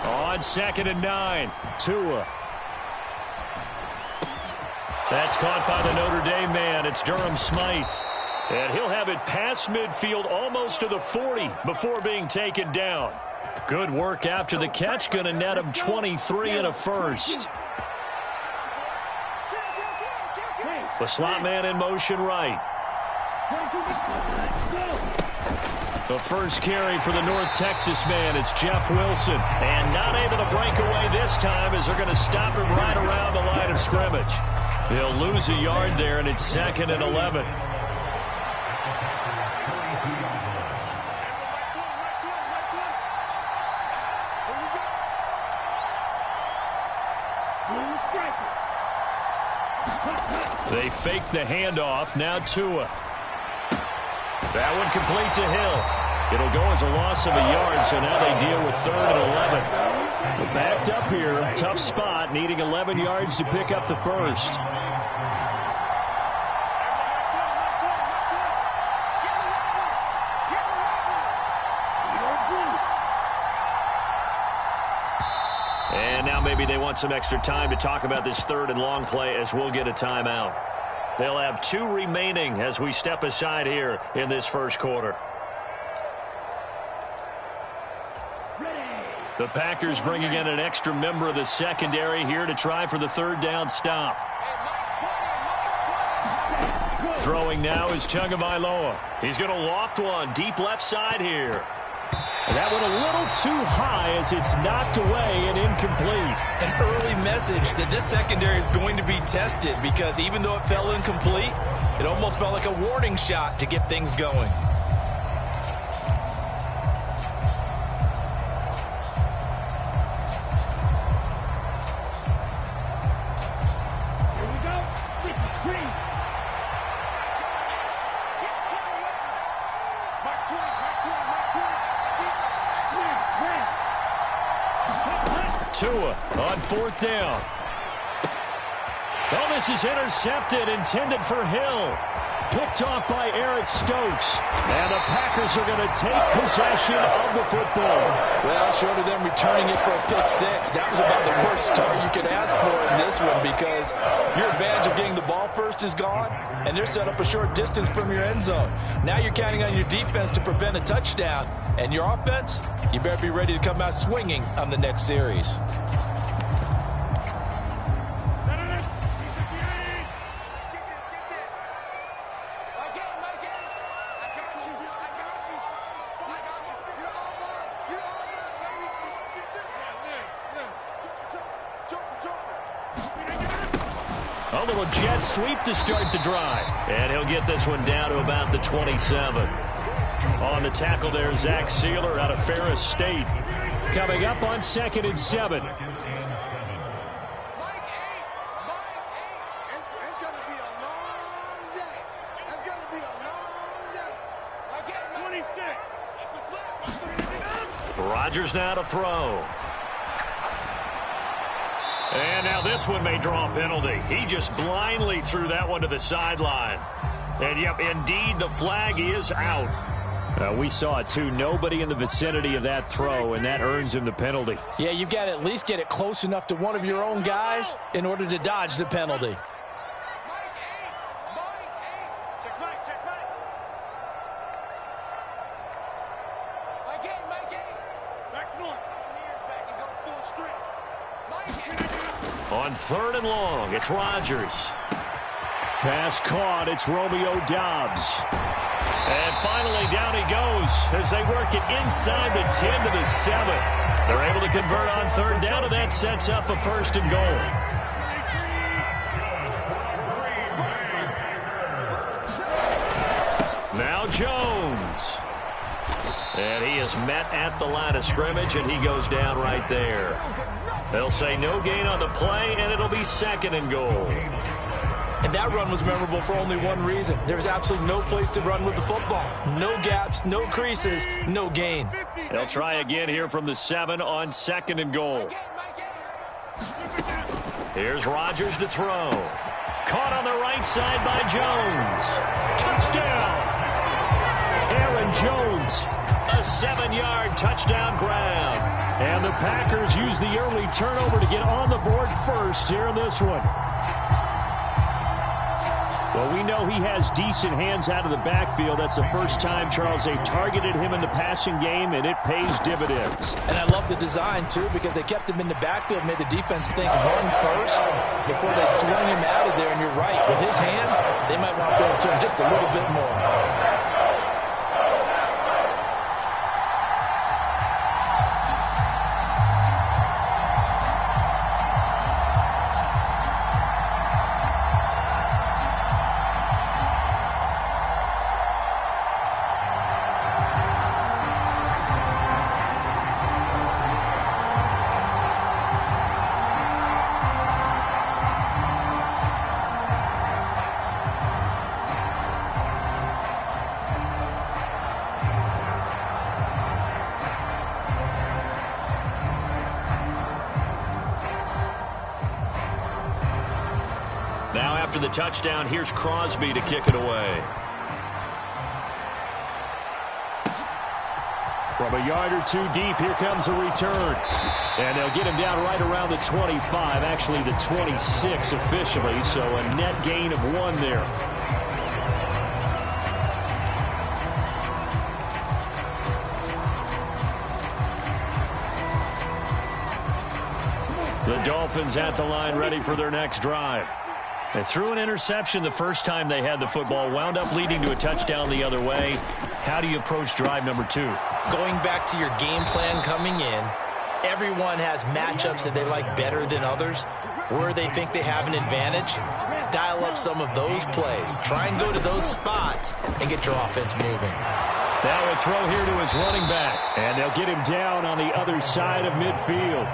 On 2nd and 9, Tua. That's caught by the Notre Dame man. It's Durham Smythe. And he'll have it past midfield almost to the 40 before being taken down. Good work after the catch. Going to net him 23 and a first. The slot man in motion right. The first carry for the North Texas man. It's Jeff Wilson. And not able to break away this time as they're going to stop him right around the line of scrimmage. They'll lose a yard there, and it's 2nd and 11. They fake the handoff. Now Tua. That one complete to Hill. It'll go as a loss of a yard, so now they deal with 3rd and 11. We're backed up here. Tough spot, needing 11 yards to pick up the first. And now maybe they want some extra time to talk about this 3rd and long play as we'll get a timeout. They'll have 2 remaining as we step aside here in this first quarter. The Packers bringing in an extra member of the secondary here to try for the 3rd down stop. Throwing now is Tagovailoa. He's going to loft one deep left side here. And that one a little too high as it's knocked away and incomplete. An early message that this secondary is going to be tested because even though it fell incomplete, it almost felt like a warning shot to get things going. Tua on 4th down. Oh, this is intercepted, intended for Hill. Picked off by Eric Stokes. And the Packers are going to take possession of the football. Well, short of them returning it for a pick 6, that was about the worst start you could ask for in this one because your advantage of getting the ball first is gone, and they're set up a short distance from your end zone. Now you're counting on your defense to prevent a touchdown, and your offense, you better be ready to come out swinging on the next series. A little jet sweep to start the drive. And he'll get this one down to about the 27. On the tackle there, Zach Sealer out of Ferris State. Coming up on 2nd and 7. Rodgers now to throw. And now this one may draw a penalty. He just blindly threw that one to the sideline. And, yep, indeed, the flag is out. We saw it, too. Nobody in the vicinity of that throw, and that earns him the penalty. Yeah, you've got to at least get it close enough to one of your own guys in order to dodge the penalty. On 3rd and long, it's Rodgers. Pass caught, it's Romeo Doubs. And finally, down he goes as they work it inside the 10 to the 7. They're able to convert on 3rd down, and that sets up a 1st and goal. Now Jones. And he is met at the line of scrimmage, and he goes down right there. They'll say no gain on the play, and it'll be 2nd and goal. And that run was memorable for only one reason. There's absolutely no place to run with the football. No gaps, no creases, no gain. They'll try again here from the 7 on 2nd and goal. Here's Rodgers to throw. Caught on the right side by Jones. Touchdown! Aaron Jones, a 7-yard touchdown grab. And the Packers use the early turnover to get on the board first here in this one. Well, we know he has decent hands out of the backfield. That's the first time, Charles, they targeted him in the passing game, and it pays dividends. And I love the design, too, because they kept him in the backfield, made the defense think run first before they swung him out of there. And you're right, with his hands, they might want to throw it to him just a little bit more. Now after the touchdown, here's Crosby to kick it away. From a yard or two deep, here comes a return. And they'll get him down right around the 25, actually the 26 officially, so a net gain of 1 there. The Dolphins at the line ready for their next drive. They threw an interception the first time they had the football, wound up leading to a touchdown the other way. How do you approach drive number 2? Going back to your game plan coming in, everyone has matchups that they like better than others, where they think they have an advantage. Dial up some of those plays. Try and go to those spots and get your offense moving. Now a throw here to his running back, and they'll get him down on the other side of midfield.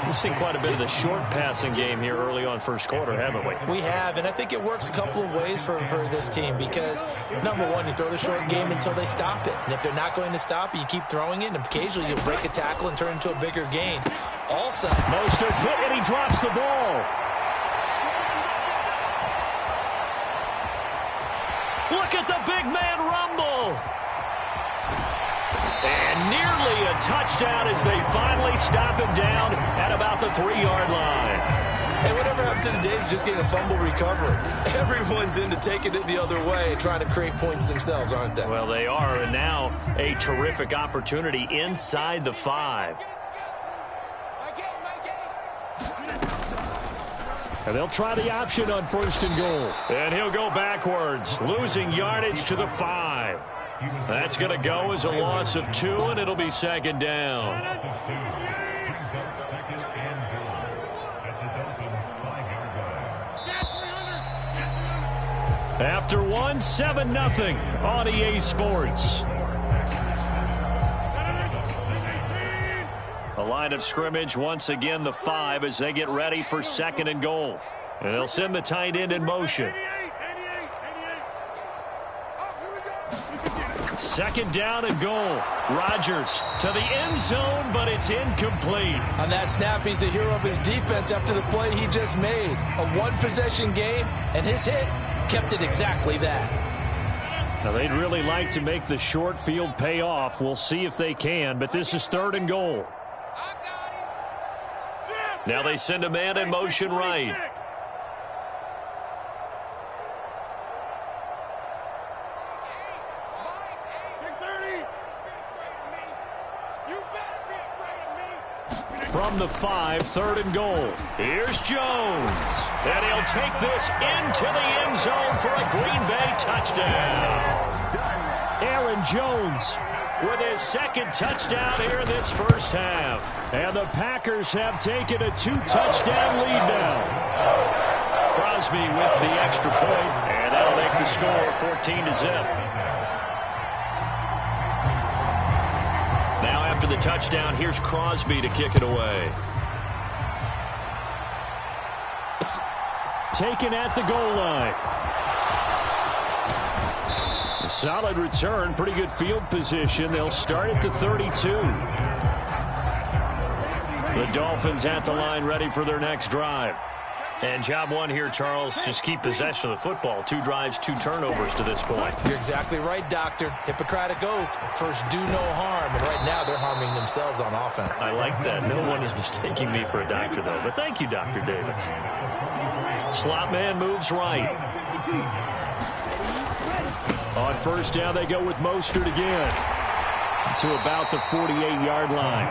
We've seen quite a bit of the short passing game here early on first quarter, haven't we? We have, and I think it works a couple of ways for this team because, number one, you throw the short game until they stop it. And if they're not going to stop it, you keep throwing it, and occasionally you'll break a tackle and turn into a bigger gain. Also, Mostert hit, and he drops the ball. Look at the big man rumble. And nearly a touchdown as they finally stop him down at about the 3-yard line. Hey, whatever happened to the days of just getting a fumble recovery? Everyone's into taking it the other way and trying to create points themselves, aren't they? Well, they are, and now a terrific opportunity inside the 5. And they'll try the option on 1st and goal. And he'll go backwards, losing yardage to the 5. That's going to go as a loss of 2, and it'll be 2nd down. After 1, 7-0 on EA Sports. A line of scrimmage once again, the 5, as they get ready for 2nd and goal. And they'll send the tight end in motion. 2nd down and goal. Rodgers to the end zone, but it's incomplete. On that snap, he's the hero of his defense after the play he just made. A one-possession game, and his hit kept it exactly that. Now, they'd really like to make the short field pay off. We'll see if they can, but this is 3rd and goal. Now they send a man in motion right. From the 5, 3rd and goal. Here's Jones. And he'll take this into the end zone for a Green Bay touchdown. Aaron Jones with his 2nd touchdown here in this first half. And the Packers have taken a 2-touchdown lead now. Crosby with the extra point, and that'll make the score 14-0. Now after the touchdown, here's Crosby to kick it away. Taken at the goal line. A solid return, pretty good field position. They'll start at the 32. The Dolphins at the line, ready for their next drive. And job one here, Charles, just keep possession of the football. 2 drives, 2 turnovers to this point. You're exactly right, Doctor. Hippocratic oath. First, do no harm. And right now, they're harming themselves on offense. I like that. No one is mistaking me for a doctor, though. But thank you, Dr. Davis. Slot man moves right. On first down, they go with Mostert again to about the 48-yard line.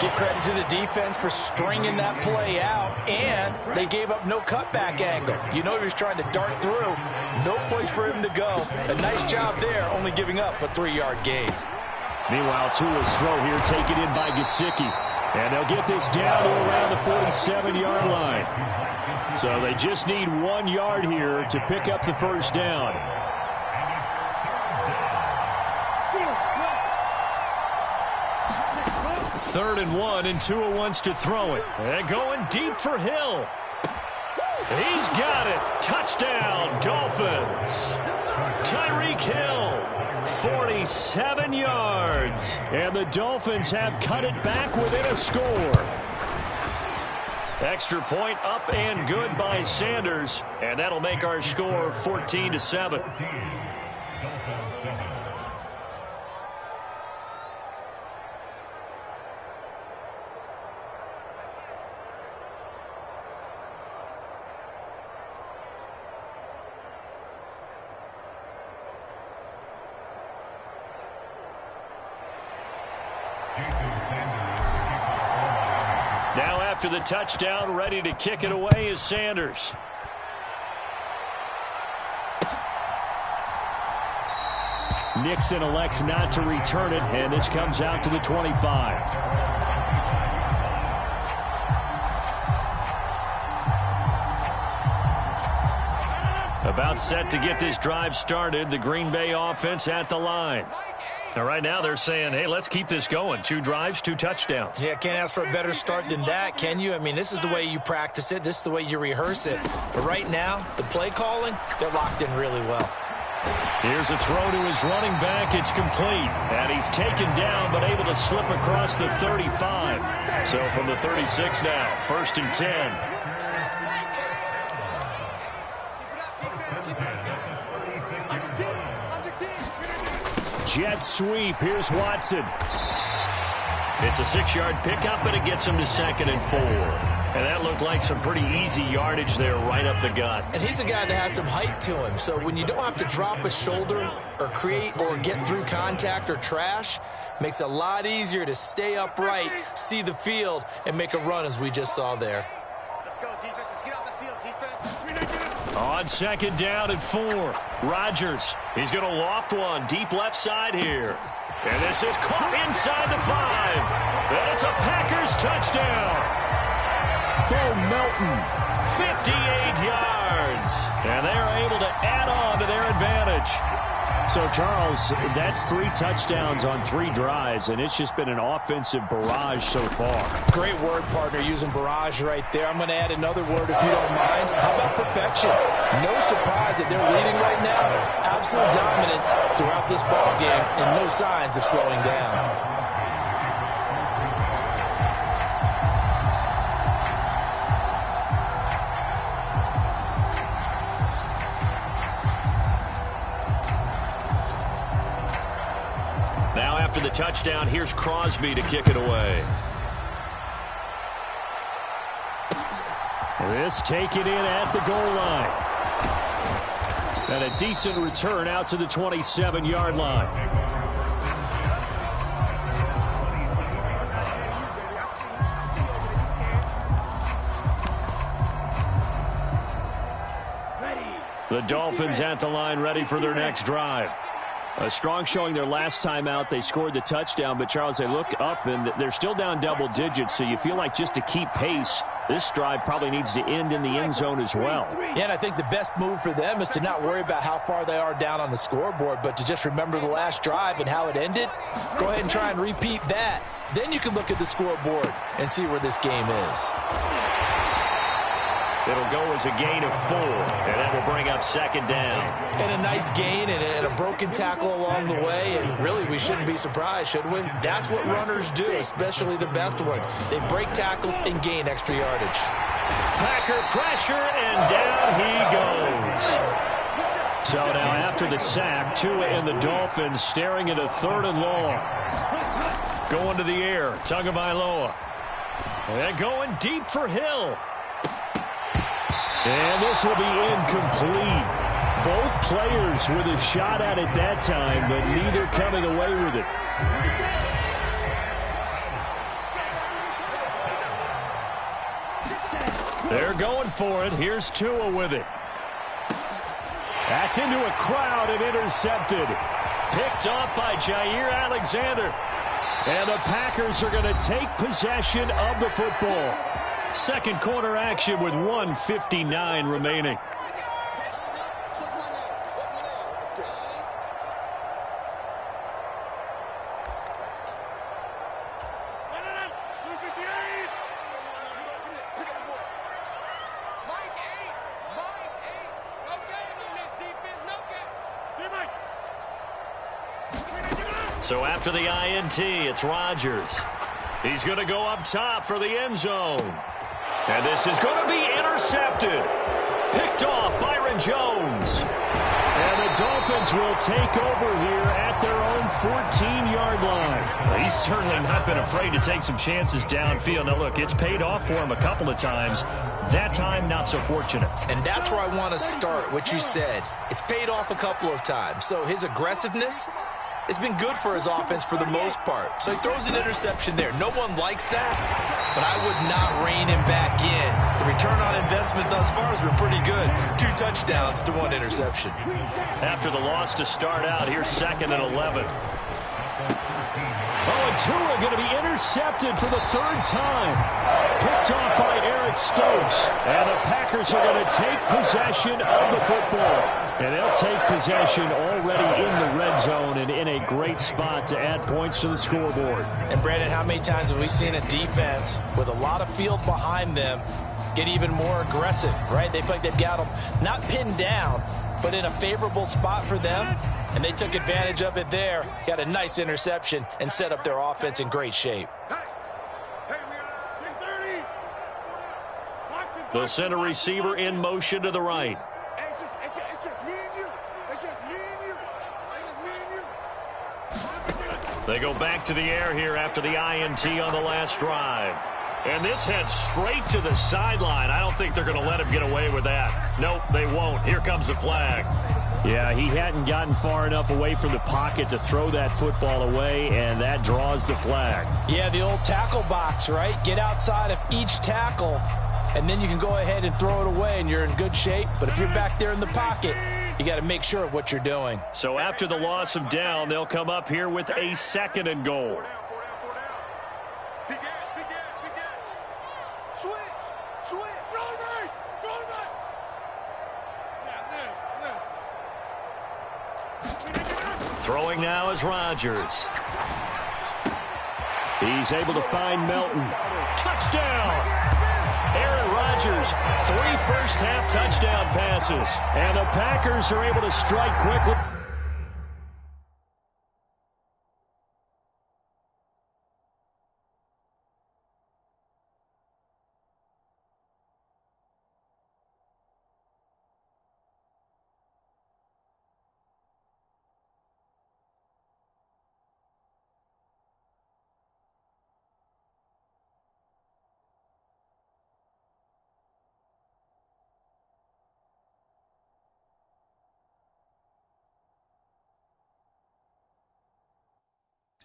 Give credit to the defense for stringing that play out, and they gave up no cutback angle. You know he was trying to dart through. No place for him to go. A nice job there, only giving up a 3-yard gain. Meanwhile, Tua's throw here taken in by Gesicki. And they'll get this down to around the 47-yard line. So they just need 1 yard here to pick up the first down. Third and 1, and Tua wants to throw it. And going deep for Hill. He's got it. Touchdown, Dolphins. Tyreek Hill, 47 yards. And the Dolphins have cut it back within a score. Extra point up and good by Sanders. And that'll make our score 14-7. Now after the touchdown, ready to kick it away is Sanders. Nixon elects not to return it, and this comes out to the 25. About set to get this drive started. The Green Bay offense at the line. Now, right now, they're saying, hey, let's keep this going. 2 drives, 2 touchdowns. Yeah, can't ask for a better start than that, can you? I mean, this is the way you practice it. This is the way you rehearse it. But right now, the play calling, they're locked in really well. Here's a throw to his running back. It's complete. And he's taken down, but able to slip across the 35. So from the 36 now, 1st and 10. Jet sweep. Here's Watson. It's a 6-yard pickup, but it gets him to 2nd and 4. And that looked like some pretty easy yardage there right up the gut. And he's a guy that has some height to him. So when you don't have to drop a shoulder or create or get through contact or trash, makes it a lot easier to stay upright, see the field, and make a run as we just saw there. Let's go, defense. Let's get out the field, defense. On 2nd down and 4. Rodgers. He's going to loft one deep left side here. And this is caught inside the 5. And it's a Packers touchdown. Bo Melton, 58 yards. And they are able to add on to their advantage. So, Charles, that's 3 touchdowns on 3 drives, and it's just been an offensive barrage so far. Great word, partner, using barrage right there. I'm going to add another word if you don't mind. How about perfection? No surprise that they're leading right now. Absolute dominance throughout this ball game and no signs of slowing down. touchdown. Here's Crosby to kick it away. This taken in at the goal line. And a decent return out to the 27-yard line. The Dolphins at the line, ready for their next drive. A strong showing their last time out. They scored the touchdown, but, Charles, they look up, and they're still down double digits, so you feel like just to keep pace, this drive probably needs to end in the end zone as well. Yeah, and I think the best move for them is to not worry about how far they are down on the scoreboard, but to just remember the last drive and how it ended. Go ahead and try and repeat that. Then you can look at the scoreboard and see where this game is. It'll go as a gain of 4, and that will bring up second down. And a nice gain and a broken tackle along the way, and really we shouldn't be surprised, should we? That's what runners do, especially the best ones. They break tackles and gain extra yardage. Packer pressure, and down he goes. So now after the sack, Tua and the Dolphins staring at a 3rd and long. Going to the air, Tagovailoa. And going deep for Hill. And this will be incomplete. Both players with a shot at it that time, but neither coming away with it. They're going for it. Here's Tua with it. That's into a crowd and intercepted. Picked off by Jair Alexander. And the Packers are going to take possession of the football. Second quarter action with 1:59 remaining. So after the INT, it's Rodgers. He's going to go up top for the end zone. And this is going to be intercepted. Picked off Byron Jones. And the Dolphins will take over here at their own 14-yard line. He's certainly not been afraid to take some chances downfield. Now, look, it's paid off for him a couple of times. That time, not so fortunate. And that's where I want to start, what you said. It's paid off a couple of times. So his aggressiveness has been good for his offense for the most part. So he throws an interception there. No one likes that, but I would not rein him back in. The return on investment thus far has been pretty good. 2 touchdowns to 1 interception. After the loss to start out, here's 2nd and 11. Oh, and Tua going to be intercepted for the 3rd time. Picked off by Eric Stokes. And the Packers are going to take possession of the football. And they'll take possession already in the red zone and in a great spot to add points to the scoreboard. And, Brandon, how many times have we seen a defense with a lot of field behind them get even more aggressive, right? They feel like they've got them not pinned down, but in a favorable spot for them, and they took advantage of it there, got a nice interception, and set up their offense in great shape. They'll send a receiver in motion to the right. They go back to the air here after the INT on the last drive. And this heads straight to the sideline. I don't think they're going to let him get away with that. Nope, they won't. Here comes the flag. Yeah, he hadn't gotten far enough away from the pocket to throw that football away, and that draws the flag. Yeah, the old tackle box, right? Get outside of each tackle, and then you can go ahead and throw it away, and you're in good shape. But if you're back there in the pocket, you got to make sure of what you're doing. So after the loss of down, they'll come up here with a 2nd and goal. Throwing now is Rodgers. He's able to find Melton. Touchdown! Aaron Rodgers, 3 first-half touchdown passes. And the Packers are able to strike quickly.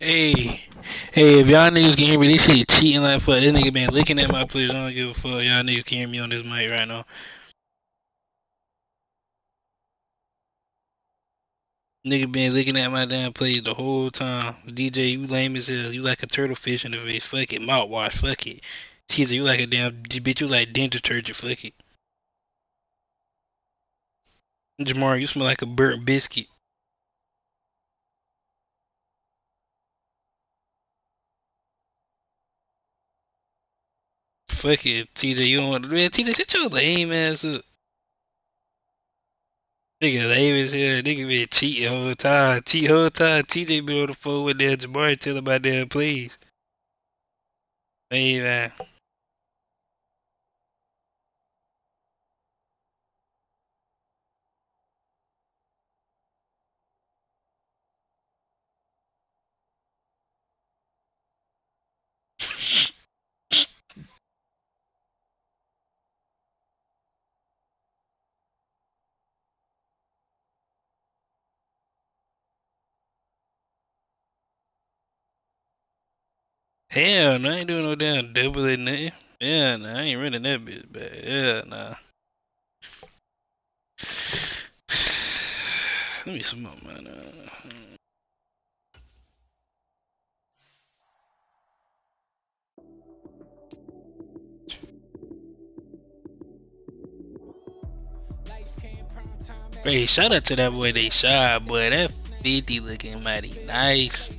Hey, hey, if y'all niggas can hear me, this shit cheating like fuck. This nigga been looking at my players. I don't give a fuck. Y'all niggas can hear me on this mic right now. Nigga been looking at my damn plays the whole time. DJ, you lame as hell. You like a turtle fish in the face. Fuck it. Mouthwash. Fuck it. Teaser, you like a damn bitch. You like dent detergent. Fuck it. Jamar, you smell like a burnt biscuit. Fuck it, TJ. You don't want to. Man, TJ, shut your lame ass up. Nigga lame as hell. Nigga been cheating whole time. Cheat whole time. TJ been on the phone with that Jamar telling about damn plays. Hey man. Hell no, I ain't doing no damn double or nothing. Yeah, nah, I ain't running that bitch back. Yeah, nah. Let me smoke, man. Hey, shout out to that boy, they shy, boy. That 50 looking mighty nice.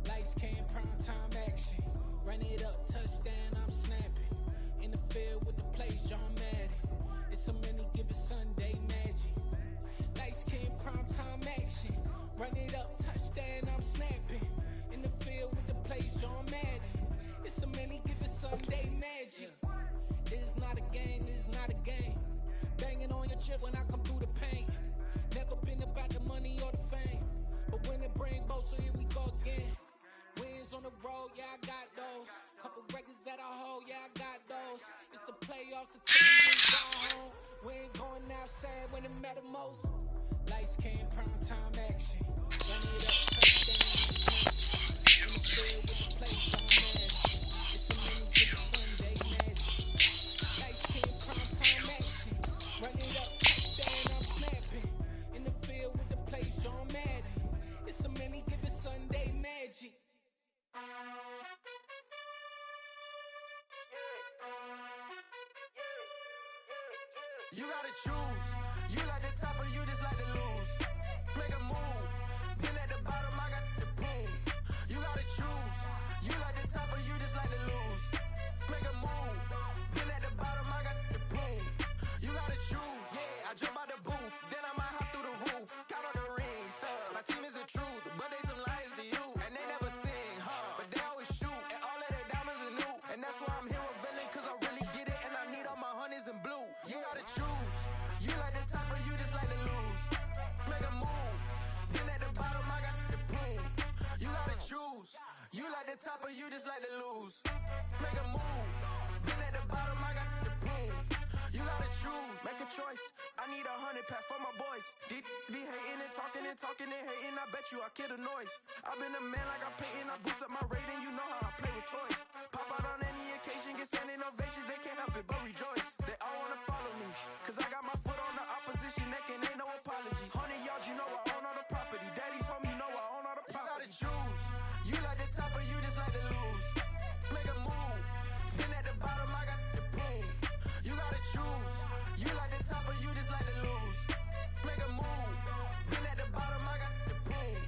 Lights, cam, prime time action. Run it up, touchdown, I'm snapping. In the field with the plays, John Madden. It's a many given Sunday magic. Lights, cam, prime time action. Run it up, touchdown, I'm snapping. In the field with the plays, John Madden. It's a many given Sunday magic. It is not a game, it is not a game. Banging on your chest when I come through the paint. Never been about the money or the fame. But when it bring both, so here we go again. Wins on the road, yeah, I got those. Couple records that I hold, yeah, I got those. It's the playoffs, the team we gone home. We ain't going outside when it matter most. Lights, cam, prime time action. Run it up, touchdown, in the field with the plays, John Madden. It's a many given Sunday magic. Lights, cam, prime time action. Run it up, touchdown, I'm snapping. In the field with the plays, John Madden. It's a many given Sunday magic. You gotta choose. You like the top or you just like to lose. Make a move. Been at the bottom, I got the prove. You gotta choose. You like the top or you just like to lose. Make a move. Been at the bottom, I got the prove. You gotta choose. Yeah, I jump out the booth. Then I might hop through the roof. Count all the rings. My team is the truth, but they some liars to you. And they never sing, huh? But they always shoot. And all of their diamonds are new. And that's why I'm here with Villain, cause I really get it. And I need all my honeys in blue. You gotta choose. You like the top or you just like to lose. Make a move. Been at the bottom, I got the proof. You gotta choose. You like the top or you just like to lose. Make a move. Been at the bottom, I got the proof. You gotta choose. Make a choice. I need 100 pack for my boys. Deep be hating and talking and hating. I bet you I kill the noise. I've been a man like I'm Peyton. I boost up my rating. You know how I play with toys. Pop out on any occasion, get standing ovations. They can't help it but rejoice. They all wanna follow me, cause I got my foot on the opposition neck and ain't no apologies. 100 yards, you know I own all the property. Daddy's home, you know I own all the property. You gotta choose. You like the top or you just like to lose. Make a move. Been at the bottom, I got the proof. You gotta choose. You like the top or you just like to lose. Make a move. Been at the bottom, I got the proof.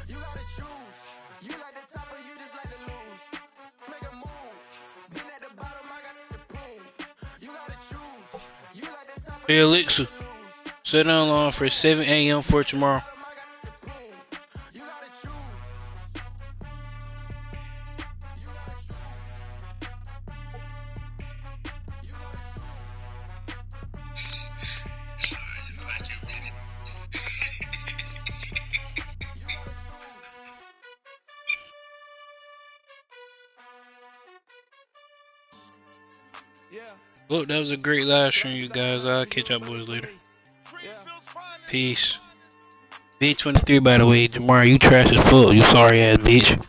You gotta choose. You like the top or you just like to lose. Make a move. Been at the bottom, I got the proof. You gotta choose. You like the top or Hey you Alexa, just like to lose. Set an alarm for 7 a.m. for tomorrow. Well, that was a great live stream, you guys. I'll catch y'all boys later. Peace. B23, by the way. Jamar, you trash as fuck. You sorry ass bitch.